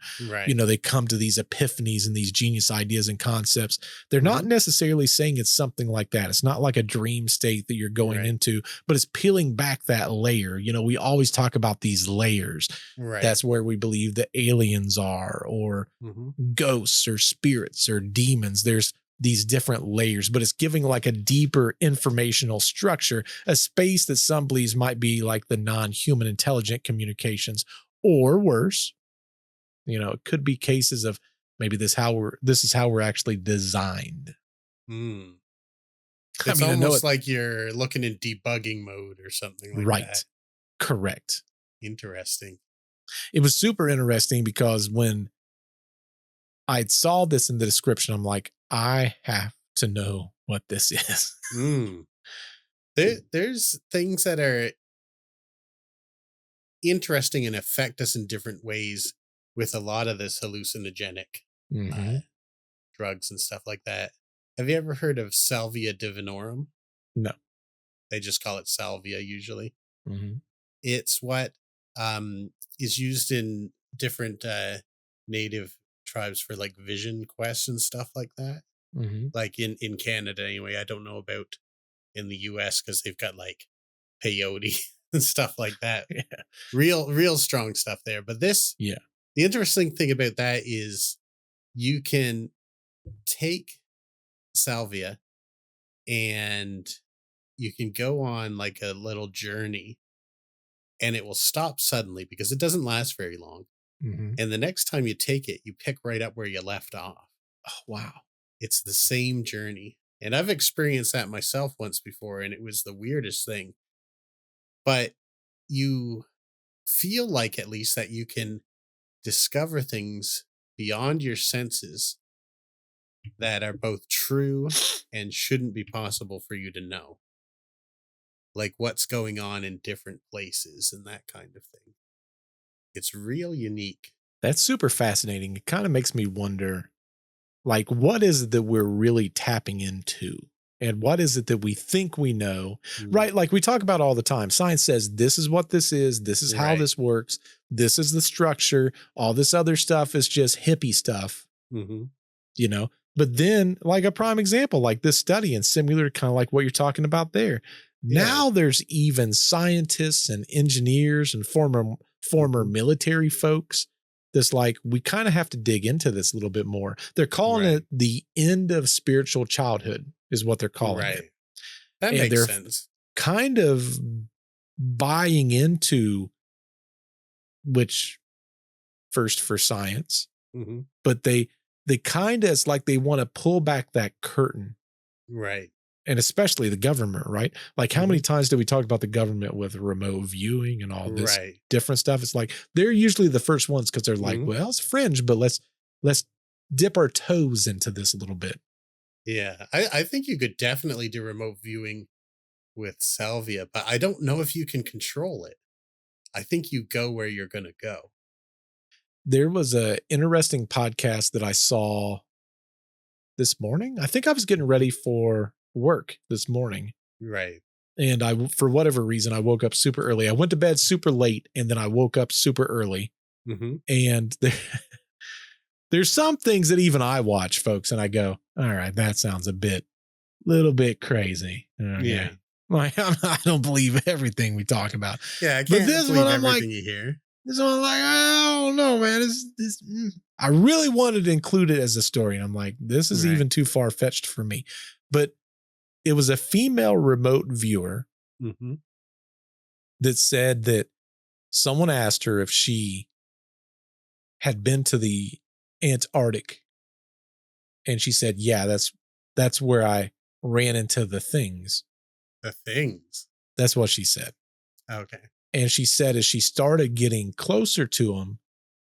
[SPEAKER 2] you know, they come to these epiphanies and these genius ideas and concepts. They're not necessarily saying it's something like that. It's not like a dream state that you're going into, but it's peeling back that layer. You know, we always talk about these layers. That's where we believe the aliens are, or ghosts or spirits or demons. There's these different layers, but it's giving like a deeper informational structure, a space that some believes might be like the non-human intelligent communications, or worse, you know, it could be cases of maybe this is how we're actually designed.
[SPEAKER 1] It's almost like you're looking in debugging mode or something like that.
[SPEAKER 2] Correct.
[SPEAKER 1] Interesting.
[SPEAKER 2] It was super interesting because when I saw this in the description, I'm like, I have to know what this is.
[SPEAKER 1] There's things that are interesting and affect us in different ways with a lot of this hallucinogenic drugs and stuff like that. Have you ever heard of Salvia divinorum?
[SPEAKER 2] No.
[SPEAKER 1] They just call it salvia usually. It's what is used in different native tribes for like vision quests and stuff like that. Like in Canada anyway. I don't know about in the US because they've got like peyote and stuff like that. Real strong stuff there. But this, the interesting thing about that is you can take salvia and you can go on like a little journey, and it will stop suddenly because it doesn't last very long. And the next time you take it, you pick right up where you left off.
[SPEAKER 2] Oh, wow.
[SPEAKER 1] It's the same journey. And I've experienced that myself once before, and it was the weirdest thing. But you feel like at least that you can discover things beyond your senses that are both true and shouldn't be possible for you to know. Like what's going on in different places and that kind of thing. It's real unique.
[SPEAKER 2] That's super fascinating. It kind of makes me wonder, like, what is it that we're really tapping into? And what is it that we think we know? Right? Like we talk about all the time. Science says this is what this is. This is how this works. This is the structure. All this other stuff is just hippie stuff. you know. But then, like a prime example, like this study and similar, kind of like what you're talking about there.
[SPEAKER 1] Yeah.
[SPEAKER 2] Now there's even scientists and engineers and former military folks that's like, we kind of have to dig into this a little bit more. They're calling it the end of spiritual childhood is what they're calling it.
[SPEAKER 1] That
[SPEAKER 2] and
[SPEAKER 1] makes sense.
[SPEAKER 2] Kind of buying into which first for science, but they kind of, it's like they want to pull back that curtain.
[SPEAKER 1] Right.
[SPEAKER 2] And especially the government, right? Like how many times do we talk about the government with remote viewing and all this different stuff? It's like, they're usually the first ones because they're like, well, it's fringe, but let's dip our toes into this a little bit.
[SPEAKER 1] Yeah. I think you could definitely do remote viewing with salvia, but I don't know if you can control it. I think you go where you're going to go.
[SPEAKER 2] There was a interesting podcast that I saw this morning. I think I was getting ready for work this morning.
[SPEAKER 1] Right.
[SPEAKER 2] And I, for whatever reason, I woke up super early. I went to bed super late and then I woke up super early. And there's some things that even I watch, folks, and I go, all right, that sounds little bit crazy. Okay. Yeah. Like, I don't believe everything we talk about.
[SPEAKER 1] Yeah, I can't believe everything you hear.
[SPEAKER 2] This one I'm like, I don't know, man. I really wanted to include it as a story. And I'm like, this is even too far fetched for me. But it was a female remote viewer that said that someone asked her if she had been to the Antarctic. And she said, yeah, that's where I ran into the things.
[SPEAKER 1] The things?
[SPEAKER 2] That's what she said.
[SPEAKER 1] Okay.
[SPEAKER 2] And she said, as she started getting closer to him,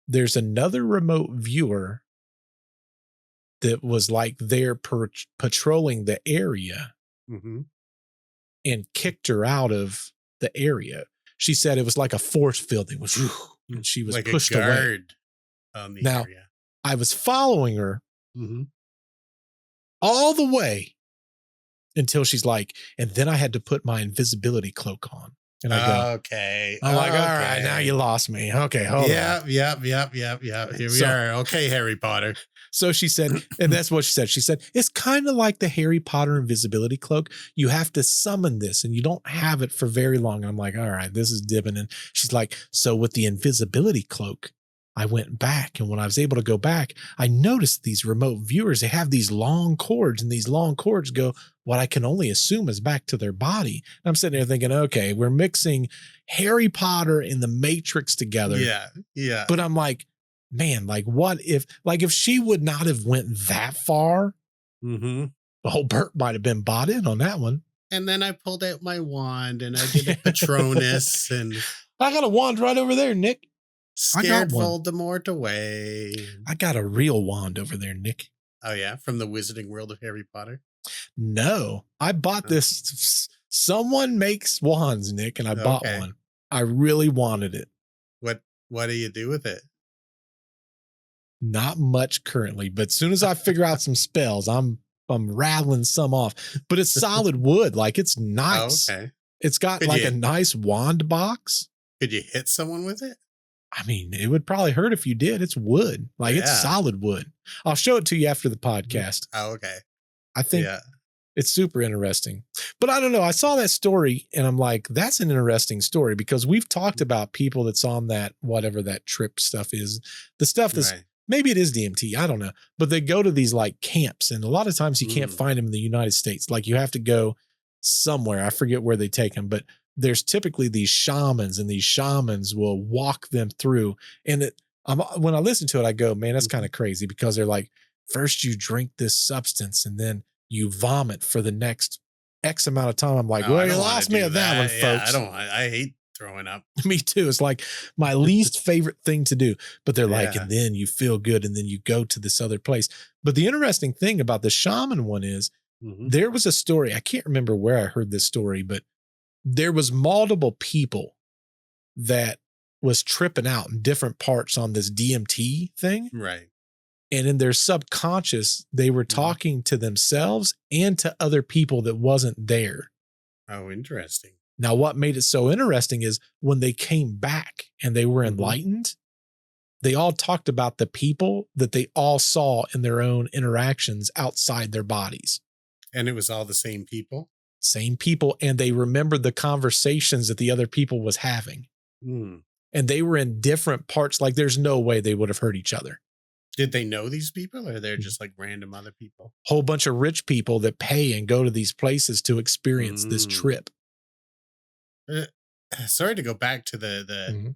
[SPEAKER 2] there's another remote viewer that was like there patrolling the area and kicked her out of the area. She said it was like a force field. It was, and she was like pushed
[SPEAKER 1] a guard
[SPEAKER 2] away.
[SPEAKER 1] On the
[SPEAKER 2] now,
[SPEAKER 1] area.
[SPEAKER 2] I was following her all the way until she's like, and then I had to put my invisibility cloak on. And I go,
[SPEAKER 1] okay.
[SPEAKER 2] I'm like, all right, now you lost me. Okay, hold on.
[SPEAKER 1] Yep. Here we are. Okay, Harry Potter.
[SPEAKER 2] So she said, and that's what she said. She said, it's kind of like the Harry Potter invisibility cloak. You have to summon this and you don't have it for very long. And I'm like, all right, this is dipping. And she's like, so with the invisibility cloak, I went back. And when I was able to go back, I noticed these remote viewers, they have these long cords and these long cords go what I can only assume is back to their body. And I'm sitting there thinking, okay, we're mixing Harry Potter and the Matrix together.
[SPEAKER 1] Yeah.
[SPEAKER 2] But I'm like, man, like what if she would not have went that far, the whole Bert might have been bought in on that one.
[SPEAKER 1] And then I pulled out my wand and I did a Patronus and
[SPEAKER 2] I got a wand right over there, Nick.
[SPEAKER 1] Scared Voldemort away.
[SPEAKER 2] I got a real wand over there, Nick.
[SPEAKER 1] Oh yeah, from the Wizarding World of Harry Potter?
[SPEAKER 2] No, I bought this. Someone makes wands, Nick, and I bought one. I really wanted it.
[SPEAKER 1] What do you do with it?
[SPEAKER 2] Not much currently, but as soon as I figure out some spells, I'm rattling some off. But it's solid wood, like it's nice.
[SPEAKER 1] Okay.
[SPEAKER 2] It's got a nice wand box.
[SPEAKER 1] Could you hit someone with it?
[SPEAKER 2] I mean, it would probably hurt if you did. It's wood. Like it's solid wood. I'll show it to you after the podcast.
[SPEAKER 1] Oh, okay.
[SPEAKER 2] I think it's super interesting. But I don't know. I saw that story and I'm like, that's an interesting story because we've talked about people that's on that, whatever that trip stuff is. The stuff that's maybe it is DMT. I don't know. But they go to these like camps and a lot of times you can't find them in the United States. Like you have to go somewhere. I forget where they take them, but there's typically these shamans and these shamans will walk them through. And when I listen to it, I go, man, that's kind of crazy because they're like, first you drink this substance and then you vomit for the next X amount of time. I'm like, well, you lost me at that one, folks.
[SPEAKER 1] I hate throwing up.
[SPEAKER 2] Me too. It's like my least favorite thing to do, but they're like, and then you feel good. And then you go to this other place. But the interesting thing about the shaman one is there was a story. I can't remember where I heard this story, but there was multiple people that was tripping out in different parts on this DMT thing.
[SPEAKER 1] Right.
[SPEAKER 2] And in their subconscious, they were talking to themselves and to other people that wasn't there.
[SPEAKER 1] Oh, interesting.
[SPEAKER 2] Now, what made it so interesting is when they came back and they were enlightened, they all talked about the people that they all saw in their own interactions outside their bodies.
[SPEAKER 1] And it was all the same people?
[SPEAKER 2] Same people. And they remembered the conversations that the other people was having.
[SPEAKER 1] Mm.
[SPEAKER 2] And they were in different parts. Like there's no way they would have heard each other.
[SPEAKER 1] Did they know these people, or they're just like random other people?
[SPEAKER 2] Whole bunch of rich people that pay and go to these places to experience this trip.
[SPEAKER 1] Sorry to go back to the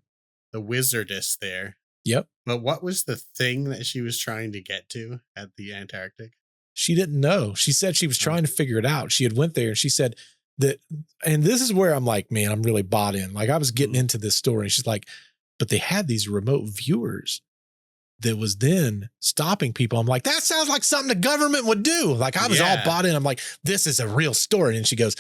[SPEAKER 1] wizardess there.
[SPEAKER 2] Yep.
[SPEAKER 1] But what was the thing that she was trying to get to at the Antarctic?
[SPEAKER 2] She didn't know. She said she was trying to figure it out. She had went there and she said that, and this is where I'm like, man, I'm really bought in. Like I was getting into this story and she's like, but they had these remote viewers that was then stopping people. I'm like, that sounds like something the government would do. Like I was all bought in. I'm like, this is a real story. And she goes,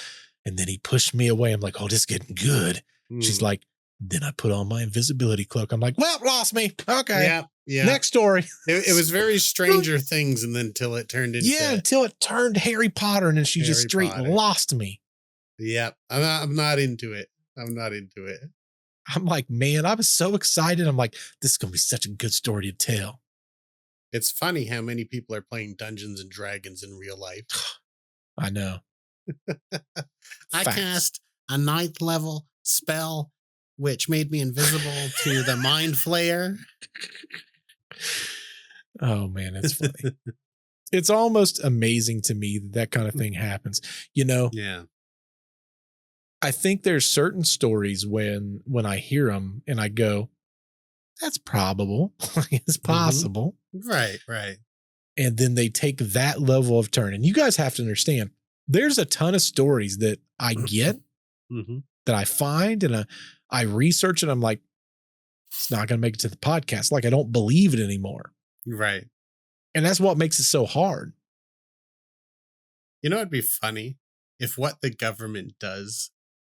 [SPEAKER 2] and then he pushed me away. I'm like, oh, this is getting good. She's like, then I put on my invisibility cloak. I'm like, well, lost me. Okay.
[SPEAKER 1] Yeah.
[SPEAKER 2] Next story.
[SPEAKER 1] It was very Stranger Things, and then until it turned into
[SPEAKER 2] until it turned Harry Potter, and then she just straight lost me.
[SPEAKER 1] Yep. I'm not into it.
[SPEAKER 2] I'm like, man, I was so excited. I'm like, this is gonna be such a good story to tell.
[SPEAKER 1] It's funny how many people are playing Dungeons and Dragons in real life.
[SPEAKER 2] I know.
[SPEAKER 1] I cast a 9th level spell, which made me invisible to the Mind Flayer.
[SPEAKER 2] Oh man, it's funny. It's almost amazing to me that kind of thing happens. You know?
[SPEAKER 1] Yeah.
[SPEAKER 2] I think there's certain stories when I hear them and I go, that's probable. It's possible.
[SPEAKER 1] Right.
[SPEAKER 2] And then they take that level of turn. And you guys have to understand, there's a ton of stories that I get that I find and I research and I'm like, it's not going to make it to the podcast. Like I don't believe it anymore.
[SPEAKER 1] Right.
[SPEAKER 2] And that's what makes it so hard.
[SPEAKER 1] You know, it'd be funny if what the government does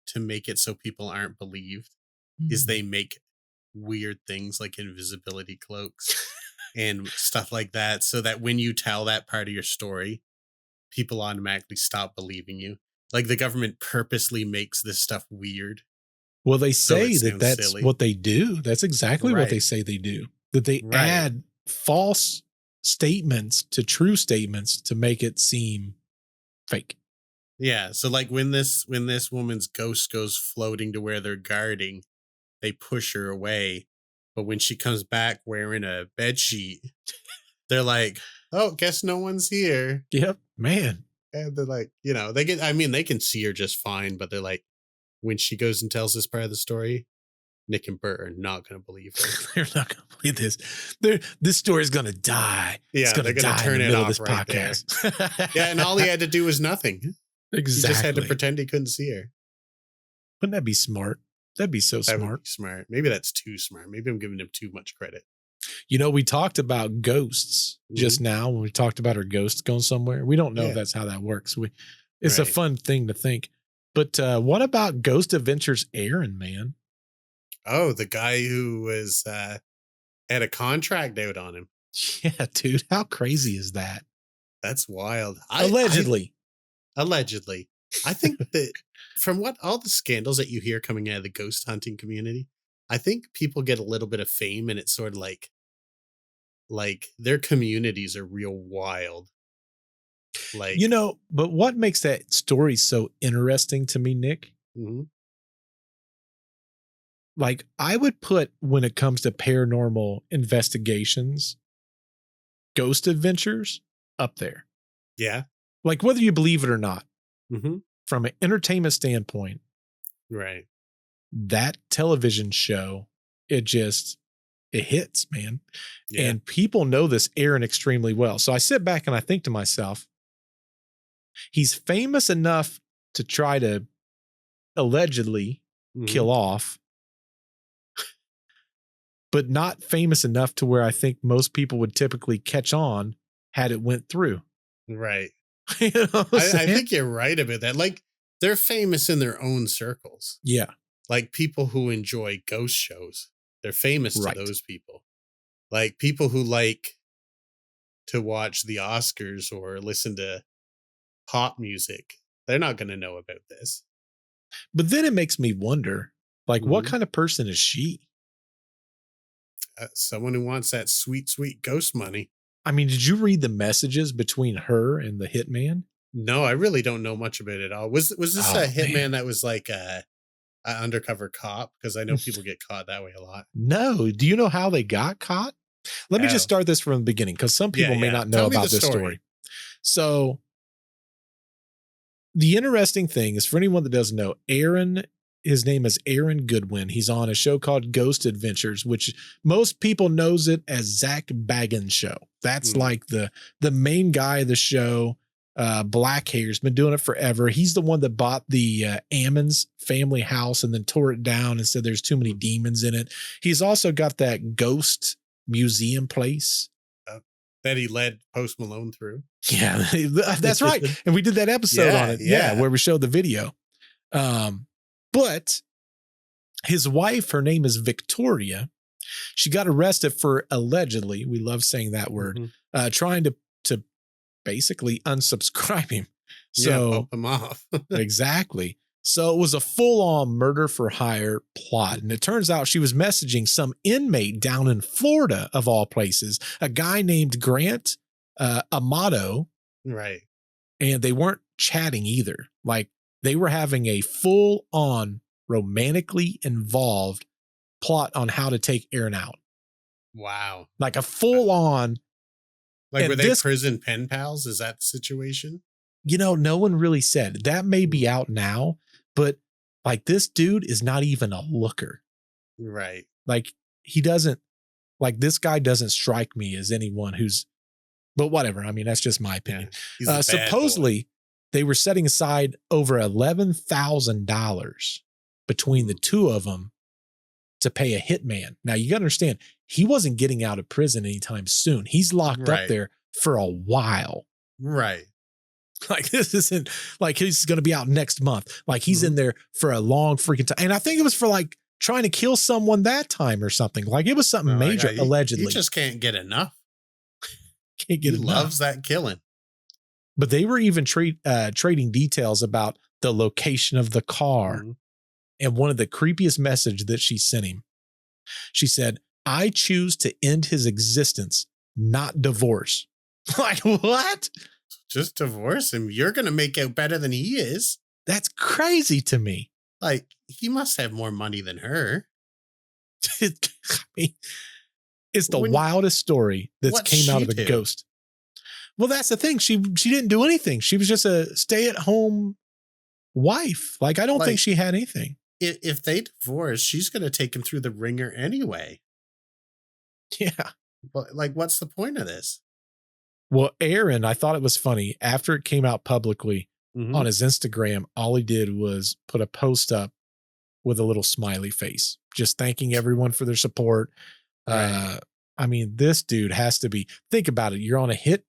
[SPEAKER 1] to make it so people aren't believed is they make weird things like invisibility cloaks and stuff like that, so that when you tell that part of your story, people automatically stop believing you. Like the government purposely makes this stuff weird.
[SPEAKER 2] Well, they say that's silly. What they do. That's exactly what they say they do. That they add false statements to true statements to make it seem fake.
[SPEAKER 1] Yeah. So like when this woman's ghost goes floating to where they're guarding, they push her away. But when she comes back wearing a bed sheet, they're like, oh, guess no one's here.
[SPEAKER 2] Yep, man.
[SPEAKER 1] And they're like, you know, they can see her just fine, but they're like, when she goes and tells this part of the story, Nick and Bert are not going to believe her.
[SPEAKER 2] They're not going to believe this. This story's going to die.
[SPEAKER 1] Yeah, they're going to turn it off this right podcast. There. Yeah, and all he had to do was nothing.
[SPEAKER 2] Exactly.
[SPEAKER 1] He just had to pretend he couldn't see her.
[SPEAKER 2] Wouldn't that be smart? That'd be so smart.
[SPEAKER 1] Would be smart. Maybe that's too smart. Maybe I'm giving him too much credit.
[SPEAKER 2] You know, we talked about ghosts just now when we talked about our ghosts going somewhere. We don't know if that's how that works. It's a fun thing to think. But what about Ghost Adventures Aaron, man?
[SPEAKER 1] Oh, the guy who was had a contract out on him.
[SPEAKER 2] Yeah, dude. How crazy is that?
[SPEAKER 1] That's wild.
[SPEAKER 2] Allegedly.
[SPEAKER 1] Allegedly. I think that from what all the scandals that you hear coming out of the ghost hunting community, I think people get a little bit of fame and it's sort of like their communities are real wild. Like,
[SPEAKER 2] you know, but what makes that story so interesting to me, Nick? Like I would put, when it comes to paranormal investigations, Ghost Adventures up there.
[SPEAKER 1] Yeah.
[SPEAKER 2] Like whether you believe it or not, from an entertainment standpoint,
[SPEAKER 1] right?
[SPEAKER 2] That television show, it hits, man. Yeah. And people know this Aaron extremely well. So I sit back and I think to myself, he's famous enough to try to allegedly kill off, but not famous enough to where I think most people would typically catch on had it went through.
[SPEAKER 1] Right.
[SPEAKER 2] You know
[SPEAKER 1] I think you're right about that. Like they're famous in their own circles.
[SPEAKER 2] Yeah.
[SPEAKER 1] Like people who enjoy ghost shows, they're famous to those people. Like people who like to watch the Oscars or listen to pop music, they're not going to know about this.
[SPEAKER 2] But then it makes me wonder, like, what kind of person is she?
[SPEAKER 1] Someone who wants that sweet, sweet ghost money.
[SPEAKER 2] I mean, did you read the messages between her and the hitman?
[SPEAKER 1] No, I really don't know much about it all. Was this a
[SPEAKER 2] Oh,
[SPEAKER 1] hitman
[SPEAKER 2] man.
[SPEAKER 1] that was like a undercover cop? Because I know people get caught that way a lot.
[SPEAKER 2] No. Do you know how they got caught? Let me just start this from the beginning because some people may not know about this story. So the interesting thing is, for anyone that doesn't know, his name is Aaron Goodwin. He's on a show called Ghost Adventures, which most people knows it as Zach Bagans' show. That's like the main guy of the show. Black hair's been doing it forever. He's the one that bought the Ammons family house and then tore it down and said there's too many demons in it. He's also got that ghost museum place
[SPEAKER 1] that he led Post Malone through.
[SPEAKER 2] Yeah, that's right. And we did that episode on it. Yeah, where we showed the video. But his wife, her name is Victoria. She got arrested for allegedly, we love saying that word, trying to basically unsubscribe him. So
[SPEAKER 1] bump him off.
[SPEAKER 2] Exactly. So it was a full-on murder for hire plot. And it turns out she was messaging some inmate down in Florida, of all places, a guy named Grant Amato.
[SPEAKER 1] Right.
[SPEAKER 2] And they weren't chatting either. Like, they were having a full-on romantically involved plot on how to take Aaron out.
[SPEAKER 1] Wow.
[SPEAKER 2] Like a full-on.
[SPEAKER 1] Like, were they prison pen pals? Is that the situation?
[SPEAKER 2] You know, no one really said. That may be out now, but like, this dude is not even a looker.
[SPEAKER 1] Right.
[SPEAKER 2] Like, he doesn't, like, this guy doesn't strike me as anyone who's, but whatever. I mean, that's just my opinion. Yeah, supposedly, they were setting aside over $11,000 between the two of them to pay a hitman. Now, you got to understand, he wasn't getting out of prison anytime soon. He's locked up there for a while.
[SPEAKER 1] Right.
[SPEAKER 2] Like, this isn't like he's going to be out next month. Like, he's in there for a long freaking time. And I think it was for like trying to kill someone that time or something. Like, it was something major, allegedly.
[SPEAKER 1] He just can't get enough.
[SPEAKER 2] Can't get enough.
[SPEAKER 1] Loves that killing.
[SPEAKER 2] But they were even trading details about the location of the car. And one of the creepiest messages that she sent him, she said, "I choose to end his existence, not divorce." Like, what?
[SPEAKER 1] Just divorce him. You're going to make out better than he is.
[SPEAKER 2] That's crazy to me.
[SPEAKER 1] Like, he must have more money than her.
[SPEAKER 2] I mean, it's the wildest story that's came out of the ghost. Well, that's the thing. She didn't do anything. She was just a stay-at-home wife. Like, I don't think she had anything.
[SPEAKER 1] If they divorce, she's going to take him through the ringer anyway.
[SPEAKER 2] Yeah.
[SPEAKER 1] But like, what's the point of this?
[SPEAKER 2] Well, Aaron, I thought it was funny. After it came out publicly on his Instagram, all he did was put a post up with a little smiley face, just thanking everyone for their support. Right. I mean, this dude has to be, think about it. You're on a hit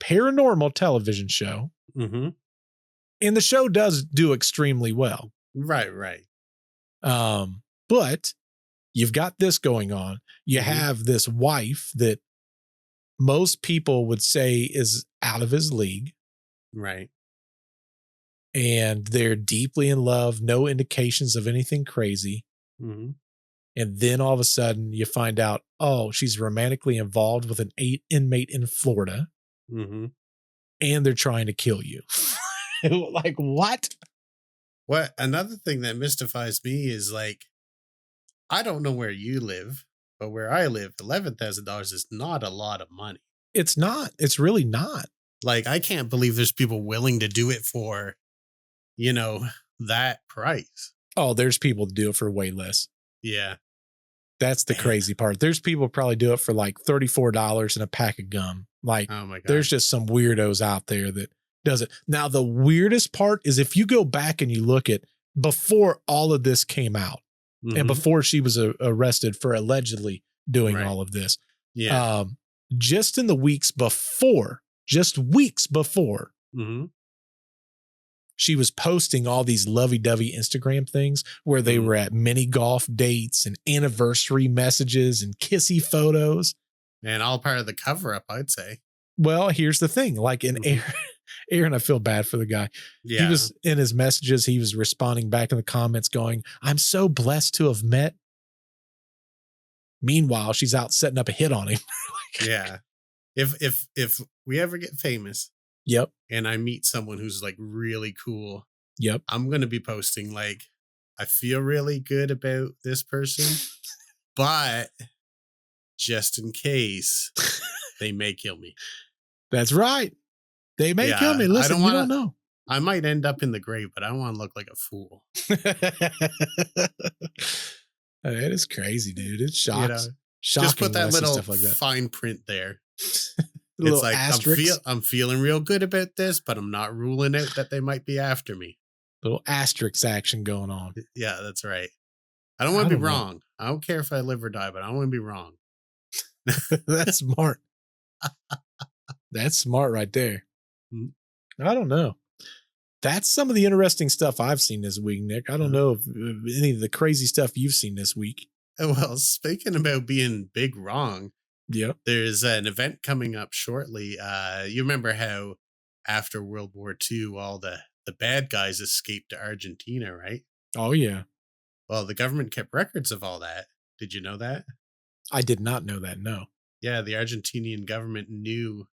[SPEAKER 2] paranormal television show. And the show does do extremely well. Right. But you've got this going on. You have this wife that most people would say is out of his league. Right. And they're deeply in love. No indications of anything crazy. And then all of a sudden you find out, oh, she's romantically involved with an inmate in Florida. And they're trying to kill you. Like, what?
[SPEAKER 1] What? Another thing that mystifies me is, like, I don't know where you live, but where I live, $11,000 is not a lot of money.
[SPEAKER 2] It's not. It's really not.
[SPEAKER 1] Like, I can't believe there's people willing to do it for, you know, that price.
[SPEAKER 2] Oh, there's people that do it for way less.
[SPEAKER 1] Yeah.
[SPEAKER 2] That's the crazy part. There's people probably do it for like $34 and a pack of gum. Like, oh my God. There's just some weirdos out there that does it. Now, the weirdest part is if you go back and you look at before all of this came out and before she was arrested for allegedly doing all of this. Yeah. Just in the weeks before, she was posting all these lovey-dovey Instagram things where they were at mini golf dates and anniversary messages and kissy photos.
[SPEAKER 1] And all part of the cover up, I'd say.
[SPEAKER 2] Well, here's the thing. Like in Aaron, I feel bad for the guy. Yeah. He was in his messages. He was responding back in the comments going, "I'm so blessed to have met Meanwhile, she's out setting up a hit on him.
[SPEAKER 1] Yeah. If we ever get famous
[SPEAKER 2] Yep.
[SPEAKER 1] and I meet someone who's like really cool,
[SPEAKER 2] Yep.
[SPEAKER 1] I'm going to be posting like, I feel really good about this person, but just in case they may kill me.
[SPEAKER 2] That's right. They may kill me. Listen, you don't know.
[SPEAKER 1] I might end up in the grave, but I don't want to look like a fool.
[SPEAKER 2] That is crazy, dude. It shocks. Shocking.
[SPEAKER 1] Just put that little
[SPEAKER 2] stuff like that.
[SPEAKER 1] fine print there.
[SPEAKER 2] It's like
[SPEAKER 1] I'm feeling real good about this, but I'm not ruling out that they might be after me.
[SPEAKER 2] Little asterisk action going on.
[SPEAKER 1] Yeah, that's right. I don't want to be wrong. I don't care if I live or die, but I don't want to be wrong.
[SPEAKER 2] That's smart. That's smart right there. I don't know. That's some of the interesting stuff I've seen this week, Nick. I don't know if any of the crazy stuff you've seen this week.
[SPEAKER 1] Well, speaking about being big wrong,
[SPEAKER 2] yep.
[SPEAKER 1] There's an event coming up shortly. You remember how after World War II, all the bad guys escaped to Argentina, right?
[SPEAKER 2] Oh, yeah.
[SPEAKER 1] Well, the government kept records of all that. Did you know that?
[SPEAKER 2] I did not know that, no.
[SPEAKER 1] Yeah, the Argentinian government knew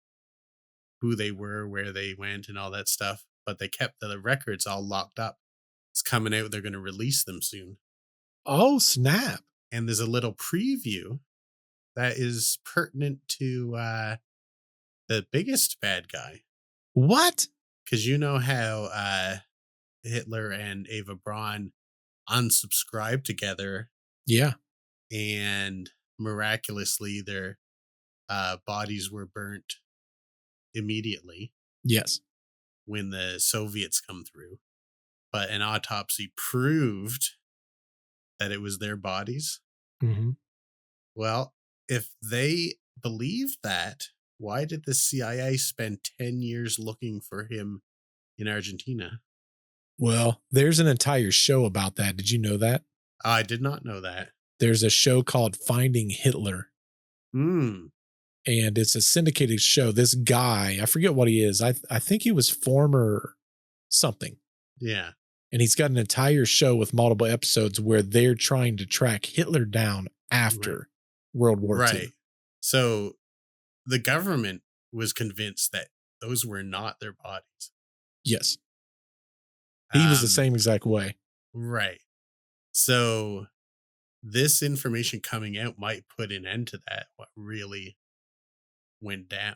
[SPEAKER 1] who they were, where they went, and all that stuff, but they kept the records all locked up. It's coming out. They're going to release them soon.
[SPEAKER 2] Oh, snap.
[SPEAKER 1] And there's a little preview that is pertinent to the biggest bad guy.
[SPEAKER 2] What?
[SPEAKER 1] Because you know how Hitler and Eva Braun unsubscribed together.
[SPEAKER 2] Yeah.
[SPEAKER 1] And miraculously, their bodies were burnt immediately.
[SPEAKER 2] Yes.
[SPEAKER 1] When the Soviets come through. But an autopsy proved that it was their bodies.
[SPEAKER 2] Mm-hmm.
[SPEAKER 1] Well, if they believed that, why did the CIA spend 10 years looking for him in Argentina?
[SPEAKER 2] Well, there's an entire show about that. Did you know that?
[SPEAKER 1] I did not know that.
[SPEAKER 2] There's a show called Finding Hitler. And it's a syndicated show. This guy, I forget what he is. I think he was former something.
[SPEAKER 1] Yeah.
[SPEAKER 2] And he's got an entire show with multiple episodes where they're trying to track Hitler down after World War II.
[SPEAKER 1] So the government was convinced that those were not their bodies.
[SPEAKER 2] Yes. He was the same exact way.
[SPEAKER 1] Right. So this information coming out might put an end to that, what really went down.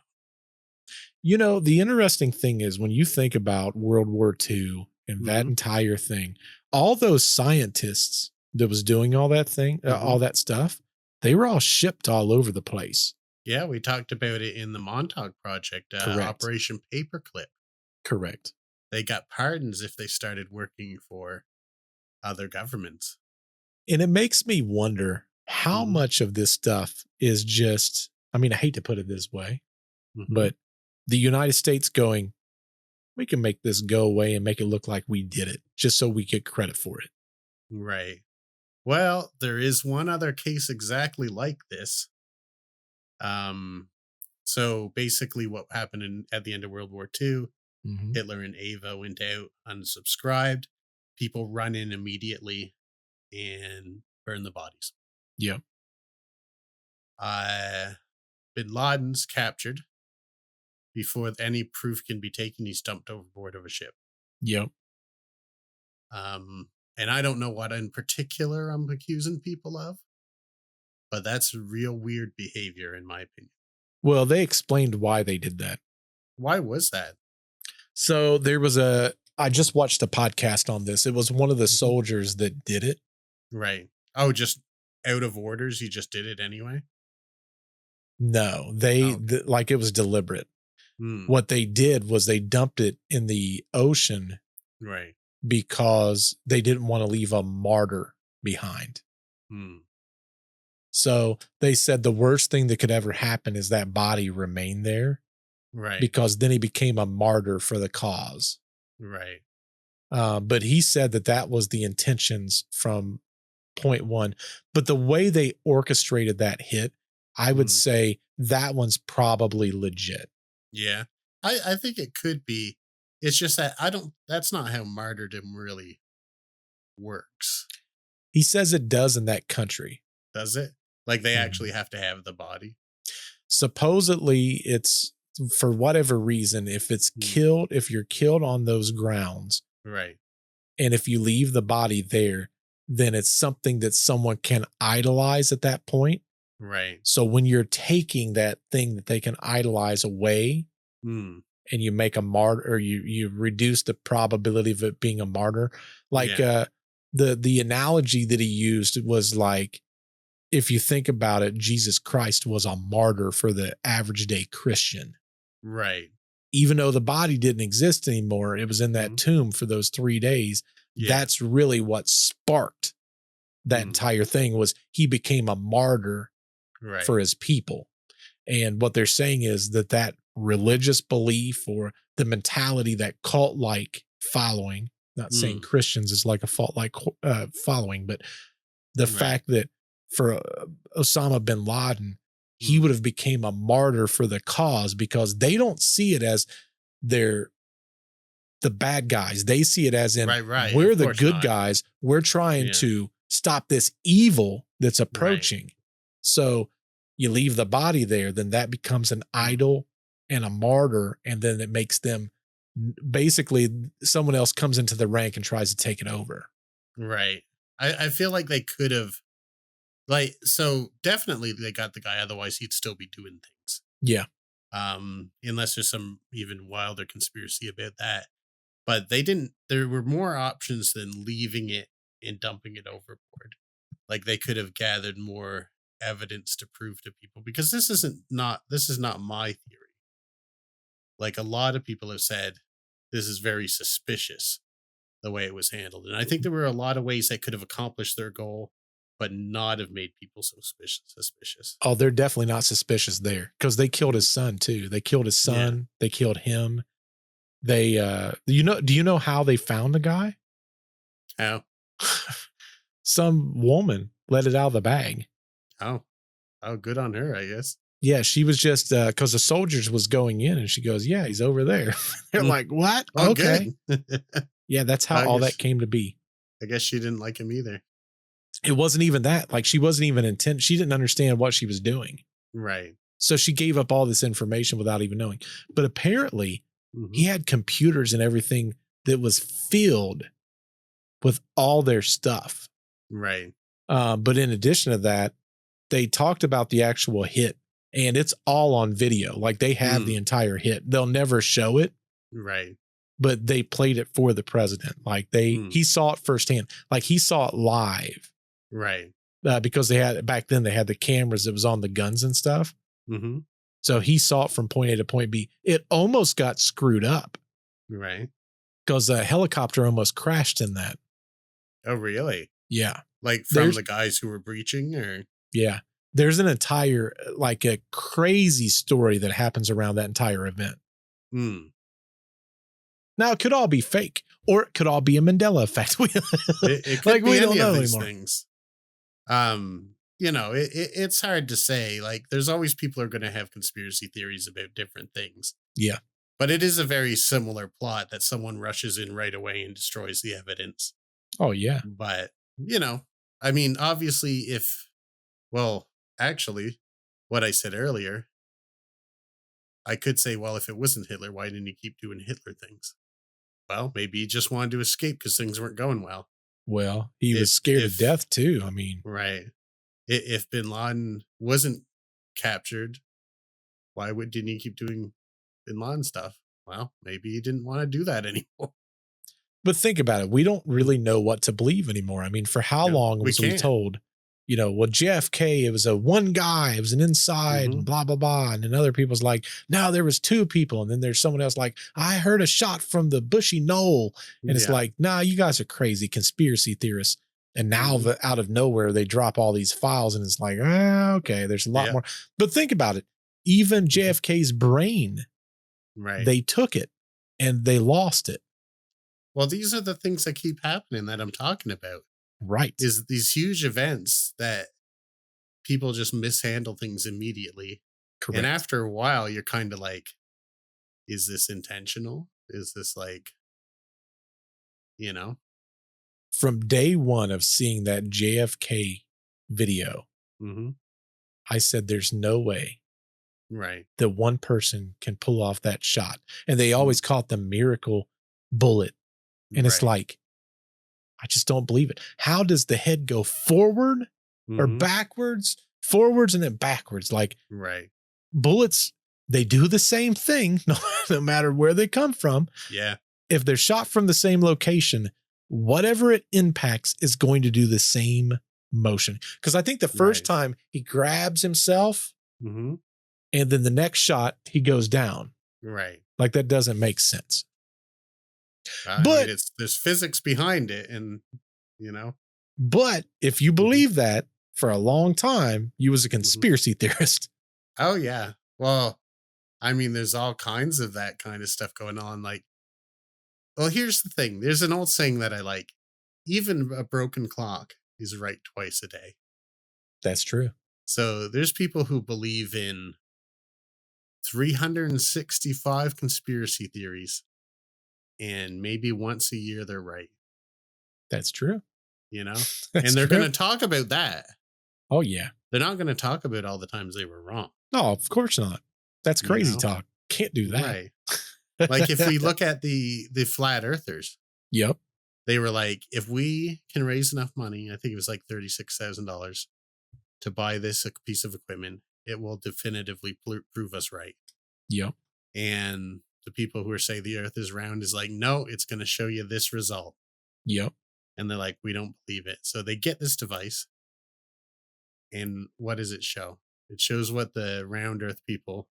[SPEAKER 2] You know, the interesting thing is when you think about World War II and that entire thing, all those scientists that was doing all that thing, all that stuff, they were all shipped all over the place.
[SPEAKER 1] Yeah, we talked about it in the Montauk Project, Operation Paperclip.
[SPEAKER 2] Correct.
[SPEAKER 1] They got pardons if they started working for other governments.
[SPEAKER 2] And it makes me wonder how much of this stuff is just, I mean, I hate to put it this way, but the United States going, we can make this go away and make it look like we did it just so we get credit for it.
[SPEAKER 1] Right. Well, there is one other case exactly like this. So basically what happened at the end of World War II, Hitler and Eva went out, unsubscribed. People run in immediately and burn the bodies.
[SPEAKER 2] Yeah.
[SPEAKER 1] Bin Laden's captured. Before any proof can be taken, he's dumped overboard of a ship.
[SPEAKER 2] Yep.
[SPEAKER 1] And I don't know what in particular I'm accusing people of, but that's real weird behavior in my opinion.
[SPEAKER 2] Well, they explained why they did that.
[SPEAKER 1] Why was that?
[SPEAKER 2] So there was I just watched a podcast on this. It was one of the soldiers that did it.
[SPEAKER 1] Right. Oh, just out of orders. He just did it anyway.
[SPEAKER 2] No, like it was deliberate. What they did was they dumped it in the ocean.
[SPEAKER 1] Right.
[SPEAKER 2] Because they didn't want to leave a martyr behind. So they said the worst thing that could ever happen is that body remain there.
[SPEAKER 1] Right.
[SPEAKER 2] Because then he became a martyr for the cause.
[SPEAKER 1] Right.
[SPEAKER 2] But he said that was the intentions from point one. But the way they orchestrated that hit, I would say that one's probably legit.
[SPEAKER 1] Yeah. I think it could be. It's just that that's not how martyrdom really works.
[SPEAKER 2] He says it does in that country.
[SPEAKER 1] Does it? Like they
[SPEAKER 2] Mhm.
[SPEAKER 1] actually have to have the body.
[SPEAKER 2] Supposedly it's for whatever reason,
[SPEAKER 1] Hmm.
[SPEAKER 2] if you're killed on those grounds,
[SPEAKER 1] Right.
[SPEAKER 2] and if you leave the body there, then it's something that someone can idolize at that point.
[SPEAKER 1] Right.
[SPEAKER 2] So when you're taking that thing that they can idolize away
[SPEAKER 1] Hmm.
[SPEAKER 2] and you make a martyr, or you reduce the probability of it being a martyr, like
[SPEAKER 1] Yeah.
[SPEAKER 2] the analogy that he used was like, if you think about it, Jesus Christ was a martyr for the average day Christian.
[SPEAKER 1] Right.
[SPEAKER 2] Even though the body didn't exist anymore, it was in that
[SPEAKER 1] Hmm.
[SPEAKER 2] tomb for those 3 days.
[SPEAKER 1] Yeah.
[SPEAKER 2] That's really what sparked that
[SPEAKER 1] Hmm.
[SPEAKER 2] entire thing. Was he became a martyr
[SPEAKER 1] Right.
[SPEAKER 2] for his people. And what they're saying is that that religious belief, or the mentality, that cult like following, not saying
[SPEAKER 1] Hmm.
[SPEAKER 2] Christians is like a fault like following, but the
[SPEAKER 1] Right.
[SPEAKER 2] fact that for Osama bin Laden, he
[SPEAKER 1] Hmm.
[SPEAKER 2] would have became a martyr for the cause, because they don't see it as they're the bad guys. They see it as in,
[SPEAKER 1] Right. Right.
[SPEAKER 2] we're
[SPEAKER 1] Of
[SPEAKER 2] the
[SPEAKER 1] course
[SPEAKER 2] good
[SPEAKER 1] not.
[SPEAKER 2] guys. We're trying
[SPEAKER 1] Yeah.
[SPEAKER 2] to stop this evil that's
[SPEAKER 1] Right.
[SPEAKER 2] approaching. So you leave the body there, then that becomes an
[SPEAKER 1] Hmm.
[SPEAKER 2] idol and a martyr. And then it makes them basically, someone else comes into the rank and tries to take it over.
[SPEAKER 1] Right. I feel like they could have, like, so definitely they got the guy, otherwise he'd still be doing things.
[SPEAKER 2] Yeah.
[SPEAKER 1] Unless there's some even wilder conspiracy about that. But they didn't, there were more options than leaving it and dumping it overboard. Like they could have gathered more evidence to prove to people, because this is not my theory. Like a lot of people have said this is very suspicious the way it was handled. And I think there were a lot of ways they could have accomplished their goal, but not have made people so suspicious.
[SPEAKER 2] Oh, they're definitely not suspicious there, because they killed his son too. They killed his
[SPEAKER 1] Yeah.
[SPEAKER 2] son. They killed him. They, do you know how they found the guy?
[SPEAKER 1] How?
[SPEAKER 2] Some woman let it out of the bag.
[SPEAKER 1] Oh, oh, good on her, I guess.
[SPEAKER 2] Yeah, she was just because the soldiers was going in, and she goes, "Yeah, he's over there." They're
[SPEAKER 1] Mm.
[SPEAKER 2] like, "What?"
[SPEAKER 1] Oh,
[SPEAKER 2] Okay,
[SPEAKER 1] good.
[SPEAKER 2] yeah, that's how
[SPEAKER 1] I
[SPEAKER 2] all that
[SPEAKER 1] guess
[SPEAKER 2] came to be.
[SPEAKER 1] I guess she didn't like him either.
[SPEAKER 2] It wasn't even that. Like, she wasn't even intent. She didn't understand what she was doing,
[SPEAKER 1] Right.
[SPEAKER 2] so she gave up all this information without even knowing. But apparently,
[SPEAKER 1] Hmm.
[SPEAKER 2] he had computers and everything that was filled with all their stuff.
[SPEAKER 1] Right.
[SPEAKER 2] But in addition to that, they talked about the actual hit, and it's all on video. Like, they have the
[SPEAKER 1] Mm.
[SPEAKER 2] entire hit. They'll never show it,
[SPEAKER 1] Right.
[SPEAKER 2] but they played it for the president. Like,
[SPEAKER 1] Mm.
[SPEAKER 2] he saw it firsthand. Like, he saw it live,
[SPEAKER 1] Right.
[SPEAKER 2] because they had, back then they had the cameras that was on the guns and stuff.
[SPEAKER 1] Hmm.
[SPEAKER 2] So he saw it from point A to point B. It almost got screwed up
[SPEAKER 1] Right.
[SPEAKER 2] because a helicopter almost crashed in that.
[SPEAKER 1] Oh, really?
[SPEAKER 2] Yeah.
[SPEAKER 1] Like from
[SPEAKER 2] There's,
[SPEAKER 1] the guys who were breaching, or?
[SPEAKER 2] yeah. There's an entire, like a crazy story that happens around that entire event.
[SPEAKER 1] Mm.
[SPEAKER 2] Now, it could all be fake, or it could all be a Mandela effect.
[SPEAKER 1] It could
[SPEAKER 2] Like,
[SPEAKER 1] be
[SPEAKER 2] we don't
[SPEAKER 1] any of
[SPEAKER 2] know
[SPEAKER 1] these
[SPEAKER 2] anymore.
[SPEAKER 1] things. It's hard to say. Like, there's always people are going to have conspiracy theories about different things.
[SPEAKER 2] Yeah.
[SPEAKER 1] But it is a very similar plot that someone rushes in right away and destroys the evidence.
[SPEAKER 2] Oh, yeah.
[SPEAKER 1] But, I mean, obviously, well, actually, what I said earlier, I could say, well, if it wasn't Hitler, why didn't he keep doing Hitler things? Well, maybe he just wanted to escape because things weren't going well.
[SPEAKER 2] Well, he was
[SPEAKER 1] If,
[SPEAKER 2] scared to
[SPEAKER 1] if,
[SPEAKER 2] death too. I mean,
[SPEAKER 1] right. If bin Laden wasn't captured, didn't he keep doing bin Laden stuff? Well, maybe he didn't want to do that anymore.
[SPEAKER 2] but think about it. We don't really know what to believe anymore. I mean, for how
[SPEAKER 1] No,
[SPEAKER 2] long
[SPEAKER 1] we
[SPEAKER 2] was we
[SPEAKER 1] can't.
[SPEAKER 2] told, well, JFK, it was a one guy, it was an inside,
[SPEAKER 1] Hmm.
[SPEAKER 2] and blah, blah, blah. And then other people's like, no, there was two people. And then there's someone else like, I heard a shot from the bushy knoll. And it's
[SPEAKER 1] Yeah.
[SPEAKER 2] like, nah, you guys are crazy conspiracy theorists. And now
[SPEAKER 1] Mhm.
[SPEAKER 2] out of nowhere, they drop all these files, and it's like, okay, there's a lot
[SPEAKER 1] Yeah.
[SPEAKER 2] more. But think about it. Even
[SPEAKER 1] Mhm.
[SPEAKER 2] JFK's brain,
[SPEAKER 1] Right.
[SPEAKER 2] they took it and they lost it.
[SPEAKER 1] Well, these are the things that keep happening that I'm talking about.
[SPEAKER 2] Right.
[SPEAKER 1] Is these huge events that people just mishandle things immediately.
[SPEAKER 2] Correct.
[SPEAKER 1] And after a while, you're kind of like, is this intentional? Is this like, you know?
[SPEAKER 2] From day one of seeing that JFK video,
[SPEAKER 1] Hmm.
[SPEAKER 2] I said, there's no way
[SPEAKER 1] Right.
[SPEAKER 2] that one person can pull off that shot. And they always call it the miracle bullet. And it's
[SPEAKER 1] Right.
[SPEAKER 2] like, I just don't believe it. How does the head go forward or backwards, forwards, and then backwards? Like
[SPEAKER 1] Right.
[SPEAKER 2] bullets, they do the same thing, no matter where they come from.
[SPEAKER 1] Yeah.
[SPEAKER 2] If they're shot from the same location, whatever it impacts is going to do the same motion. Because I think the first time he grabs himself, and then the next shot he goes down.
[SPEAKER 1] Right.
[SPEAKER 2] Like that doesn't make sense.
[SPEAKER 1] I mean, there's physics behind it, and
[SPEAKER 2] But if you believe that for a long time, you was a conspiracy theorist.
[SPEAKER 1] Oh yeah. Well, I mean, there's all kinds of that kind of stuff going on. Like, well, here's the thing. There's an old saying that I like. Even a broken clock is right twice a day.
[SPEAKER 2] That's true.
[SPEAKER 1] So there's people who believe in 365 conspiracy theories, and maybe once a year they're right.
[SPEAKER 2] That's true.
[SPEAKER 1] And they're going to talk about that.
[SPEAKER 2] Oh yeah.
[SPEAKER 1] They're not going to talk about all the times they were wrong.
[SPEAKER 2] No, of course not. That's crazy talk. Can't do that.
[SPEAKER 1] Right. Like if we look at the flat earthers.
[SPEAKER 2] Yep.
[SPEAKER 1] They were like, if we can raise enough money, I think it was like $36,000 to buy this piece of equipment, it will definitively prove us right.
[SPEAKER 2] Yep.
[SPEAKER 1] And the people who are saying the earth is round is like, no, it's going to show you this result.
[SPEAKER 2] Yep.
[SPEAKER 1] And they're like, we don't believe it. So they get this device. And what does it show? It shows what the round earth people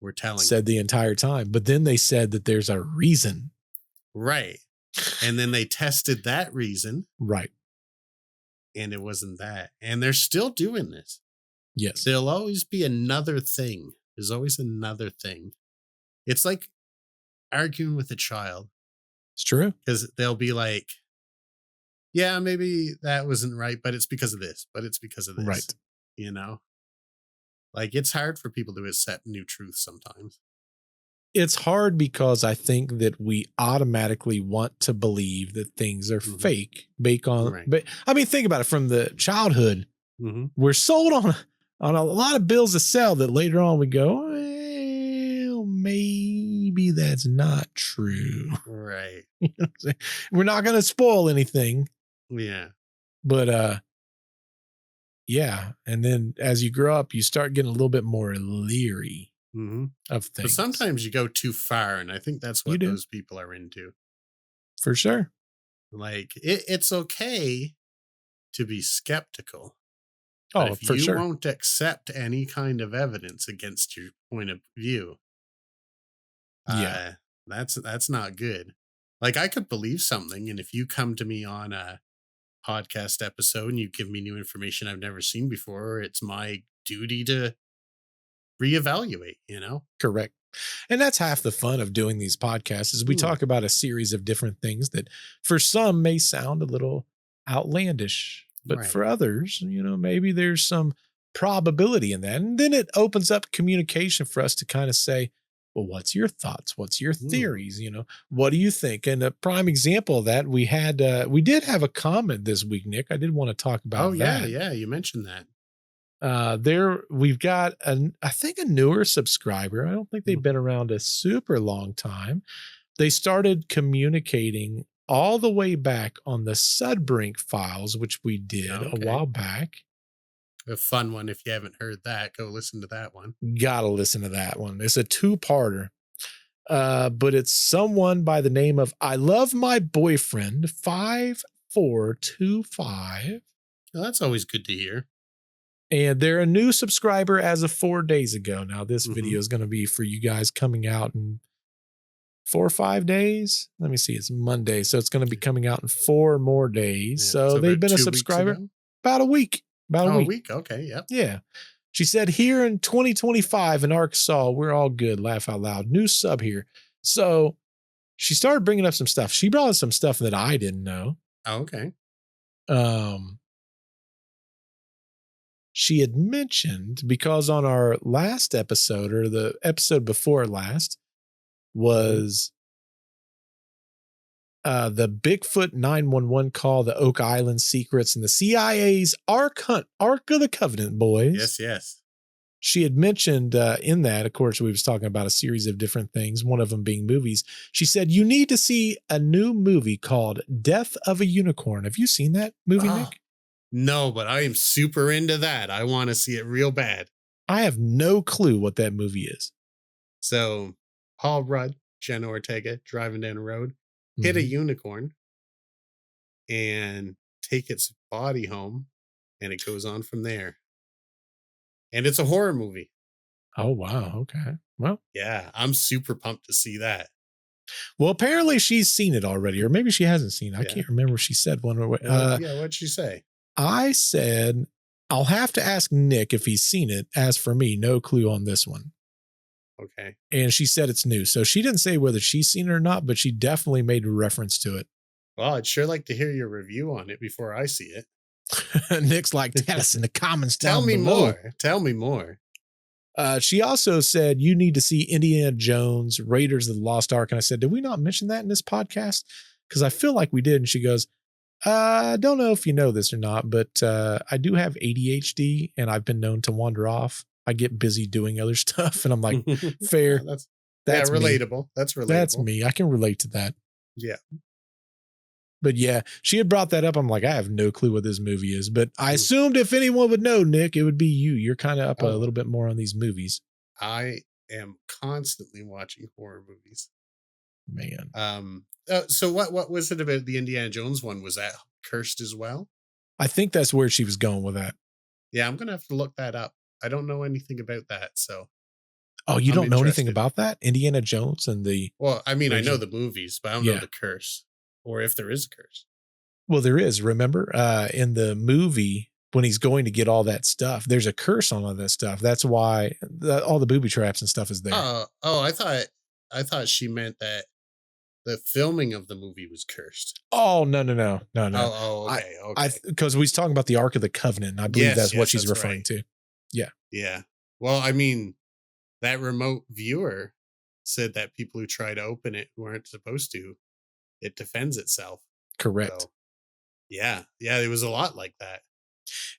[SPEAKER 1] were telling.
[SPEAKER 2] Said the entire time. But then they said that there's a reason.
[SPEAKER 1] Right. And then they tested that reason.
[SPEAKER 2] Right.
[SPEAKER 1] And it wasn't that. And they're still doing this.
[SPEAKER 2] Yes.
[SPEAKER 1] There'll always be another thing. There's always another thing. It's like arguing with a child.
[SPEAKER 2] It's true.
[SPEAKER 1] Because they'll be like, yeah, maybe that wasn't right, but it's because of this. But it's because of this.
[SPEAKER 2] Right.
[SPEAKER 1] Like it's hard for people to accept new truth sometimes.
[SPEAKER 2] It's hard because I think that we automatically want to believe that things are fake. But I mean, think about it from the childhood. We're sold on a lot of bills to sell that later on we go, well, maybe that's not true.
[SPEAKER 1] Right.
[SPEAKER 2] We're not going to spoil anything.
[SPEAKER 1] Yeah.
[SPEAKER 2] But, yeah. And then as you grow up, you start getting a little bit more leery of things.
[SPEAKER 1] But sometimes you go too far, and I think that's what those people are into.
[SPEAKER 2] For sure.
[SPEAKER 1] Like, it's okay to be skeptical.
[SPEAKER 2] Oh,
[SPEAKER 1] if
[SPEAKER 2] for sure.
[SPEAKER 1] You won't accept any kind of evidence against your point of view. That's not good. Like, I could believe something, and if you come to me on a podcast episode and you give me new information I've never seen before, it's my duty to reevaluate,
[SPEAKER 2] Correct. And that's half the fun of doing these podcasts is we talk about a series of different things that for some may sound a little outlandish, but for others, maybe there's some probability in that. And then it opens up communication for us to kind of say, well, what's your thoughts? What's your theories? What do you think? And a prime example of that, we did have a comment this week, Nick. I did want to talk about that.
[SPEAKER 1] Yeah. You mentioned that.
[SPEAKER 2] We've got I think a newer subscriber. I don't think they've been around a super long time. They started communicating all the way back on the Sudbrink files, which we did a while back.
[SPEAKER 1] A fun one. If you haven't heard that, go listen to that one.
[SPEAKER 2] Gotta listen to that one. It's a 2-parter. But it's someone by the name of I Love My Boyfriend 5425.
[SPEAKER 1] Well, that's always good to hear.
[SPEAKER 2] And they're a new subscriber as of 4 days ago. Now, this video is going to be for you guys coming out in 4 or 5 days. Let me see. It's Monday. So it's going to be coming out in 4 more days.
[SPEAKER 1] Yeah,
[SPEAKER 2] so they've been a subscriber about a week. About a week.
[SPEAKER 1] Okay. Yep.
[SPEAKER 2] Yeah. She said, here in 2025 in Arkansas, we're all good. Laugh out loud. New sub here. So she started bringing up some stuff. She brought us some stuff that I didn't know.
[SPEAKER 1] Oh, okay.
[SPEAKER 2] She had mentioned, because on our last episode or the episode before last was the Bigfoot 911 call, the Oak Island secrets, and the CIA's Ark of the Covenant, boys.
[SPEAKER 1] Yes, yes.
[SPEAKER 2] She had mentioned in that, of course, we was talking about a series of different things, one of them being movies. She said, you need to see a new movie called Death of a Unicorn. Have you seen that movie, Nick?
[SPEAKER 1] No, but I am super into that. I want to see it real bad.
[SPEAKER 2] I have no clue what that movie is.
[SPEAKER 1] So Paul Rudd, Jenna Ortega, driving down the road, hit a unicorn and take its body home, and it goes on from there. And it's a horror movie.
[SPEAKER 2] Oh, wow. Okay. Well,
[SPEAKER 1] yeah, I'm super pumped to see that.
[SPEAKER 2] Well, apparently she's seen it already, or maybe she hasn't seen it. I can't remember if she said one or what.
[SPEAKER 1] Yeah, what'd she say?
[SPEAKER 2] I said, I'll have to ask Nick if he's seen it. As for me, no clue on this one.
[SPEAKER 1] Okay.
[SPEAKER 2] And she said it's new. So she didn't say whether she's seen it or not, but she definitely made reference to it.
[SPEAKER 1] Well, I'd sure like to hear your review on it before I see it.
[SPEAKER 2] Nick's like, tell us in the comments
[SPEAKER 1] Tell
[SPEAKER 2] down
[SPEAKER 1] me
[SPEAKER 2] below.
[SPEAKER 1] more. Tell me more.
[SPEAKER 2] She also said, you need to see Indiana Jones, Raiders of the Lost Ark. And I said, did we not mention that in this podcast? Because I feel like we did. And she goes, I don't know if you know this or not, but I do have ADHD and I've been known to wander off. I get busy doing other stuff. And I'm like, fair. That's
[SPEAKER 1] relatable.
[SPEAKER 2] Me.
[SPEAKER 1] That's relatable.
[SPEAKER 2] That's me. I can relate to that.
[SPEAKER 1] Yeah.
[SPEAKER 2] But yeah, she had brought that up. I'm like, I have no clue what this movie is, but I assumed if anyone would know, Nick, it would be you. You're kind of up a little bit more on these movies.
[SPEAKER 1] I am constantly watching horror movies.
[SPEAKER 2] Man.
[SPEAKER 1] So what was it about the Indiana Jones one? Was that cursed as well?
[SPEAKER 2] I think that's where she was going with that.
[SPEAKER 1] Yeah, I'm going to have to look that up. I don't know anything about that, so.
[SPEAKER 2] Oh, you don't know anything about that? Indiana Jones and the...
[SPEAKER 1] Well, I mean, I know the movies, but I don't know the curse. Or if there is a curse.
[SPEAKER 2] Well, there is. Remember, in the movie, when he's going to get all that stuff, there's a curse on all that stuff. That's why all the booby traps and stuff is there.
[SPEAKER 1] I thought she meant that the filming of the movie was cursed.
[SPEAKER 2] Oh, no.
[SPEAKER 1] Okay.
[SPEAKER 2] Because we was talking about the Ark of the Covenant. And I believe that's what she's referring to. Yeah.
[SPEAKER 1] Yeah. Well, I mean, that remote viewer said that people who try to open it weren't supposed to. It defends itself.
[SPEAKER 2] Correct.
[SPEAKER 1] So, yeah, it was a lot like that.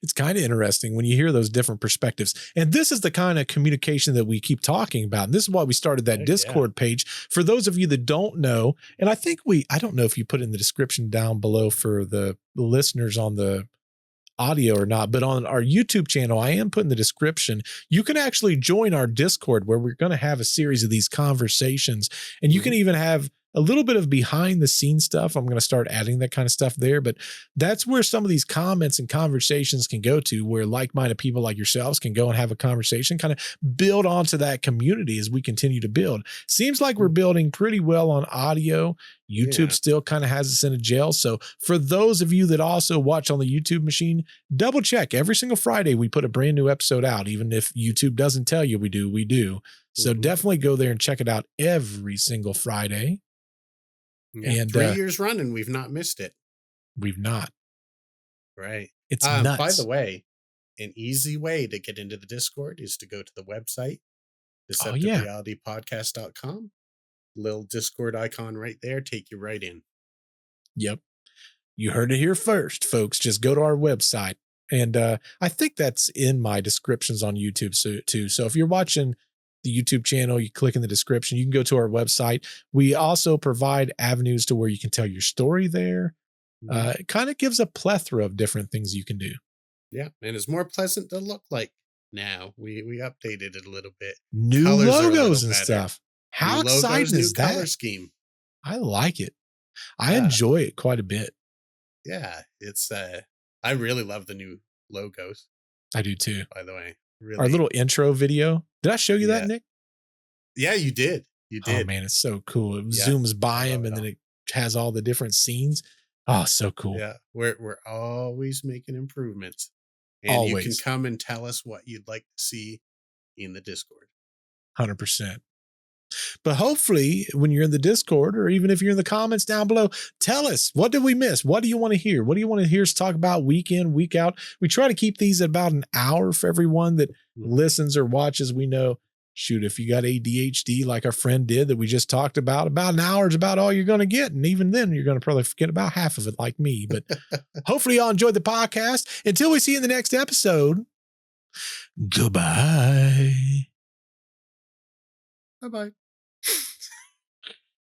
[SPEAKER 2] It's kind of interesting when you hear those different perspectives. And this is the kind of communication that we keep talking about. And this is why we started that Discord page. For those of you that don't know, and I think I don't know if you put it in the description down below for the listeners on the audio or not, but on our YouTube channel, I am putting the description. You can actually join our Discord where we're going to have a series of these conversations, and you can even have a little bit of behind the scenes stuff. I'm going to start adding that kind of stuff there, but that's where some of these comments and conversations can go to, where like-minded people like yourselves can go and have a conversation, kind of build onto that community as we continue to build. Seems like we're building pretty well on audio. YouTube still kind of has us in a jail. So for those of you that also watch on the YouTube machine, double check. Every single Friday, we put a brand new episode out. Even if YouTube doesn't tell you we do. So definitely go there and check it out every single Friday.
[SPEAKER 1] Yeah, and 3 years running, we've not missed it.
[SPEAKER 2] We've not.
[SPEAKER 1] Right.
[SPEAKER 2] It's nuts.
[SPEAKER 1] By the way, an easy way to get into the Discord is to go to the website, deceptiverealitypodcast.com. Little Discord icon right there, take you right in.
[SPEAKER 2] Yep. You heard it here first, folks. Just go to our website. And I think that's in my descriptions on YouTube too. So if you're watching the YouTube channel, you click in the description, you can go to our website. We also provide avenues to where you can tell your story there. It kind of gives a plethora of different things you can do.
[SPEAKER 1] Yeah. And it's more pleasant to look like now. We updated it a little bit.
[SPEAKER 2] New
[SPEAKER 1] Colors
[SPEAKER 2] logos and stuff. How exciting is that?
[SPEAKER 1] Color scheme.
[SPEAKER 2] I like it. I enjoy it quite a bit.
[SPEAKER 1] Yeah. It's I really love the new logos.
[SPEAKER 2] I do too.
[SPEAKER 1] By the way. Really.
[SPEAKER 2] Our little intro video. Did I show you that, Nick?
[SPEAKER 1] Yeah, you did. You did.
[SPEAKER 2] Oh man, it's so cool. It zooms by him and then it has all the different scenes. Oh, so cool.
[SPEAKER 1] Yeah, we're always making improvements. And you can come and tell us what you'd like to see in the Discord.
[SPEAKER 2] 100%. But hopefully when you're in the Discord, or even if you're in the comments down below, tell us, what did we miss? What do you want to hear? What do you want to hear us talk about week in, week out? We try to keep these at about an hour for everyone that listens or watches. We know shoot, if you got ADHD like our friend did that we just talked about an hour is about all you're going to get. And even then, you're going to probably forget about half of it like me. But hopefully y'all enjoyed the podcast. Until we see you in the next episode, goodbye.
[SPEAKER 1] Bye-bye.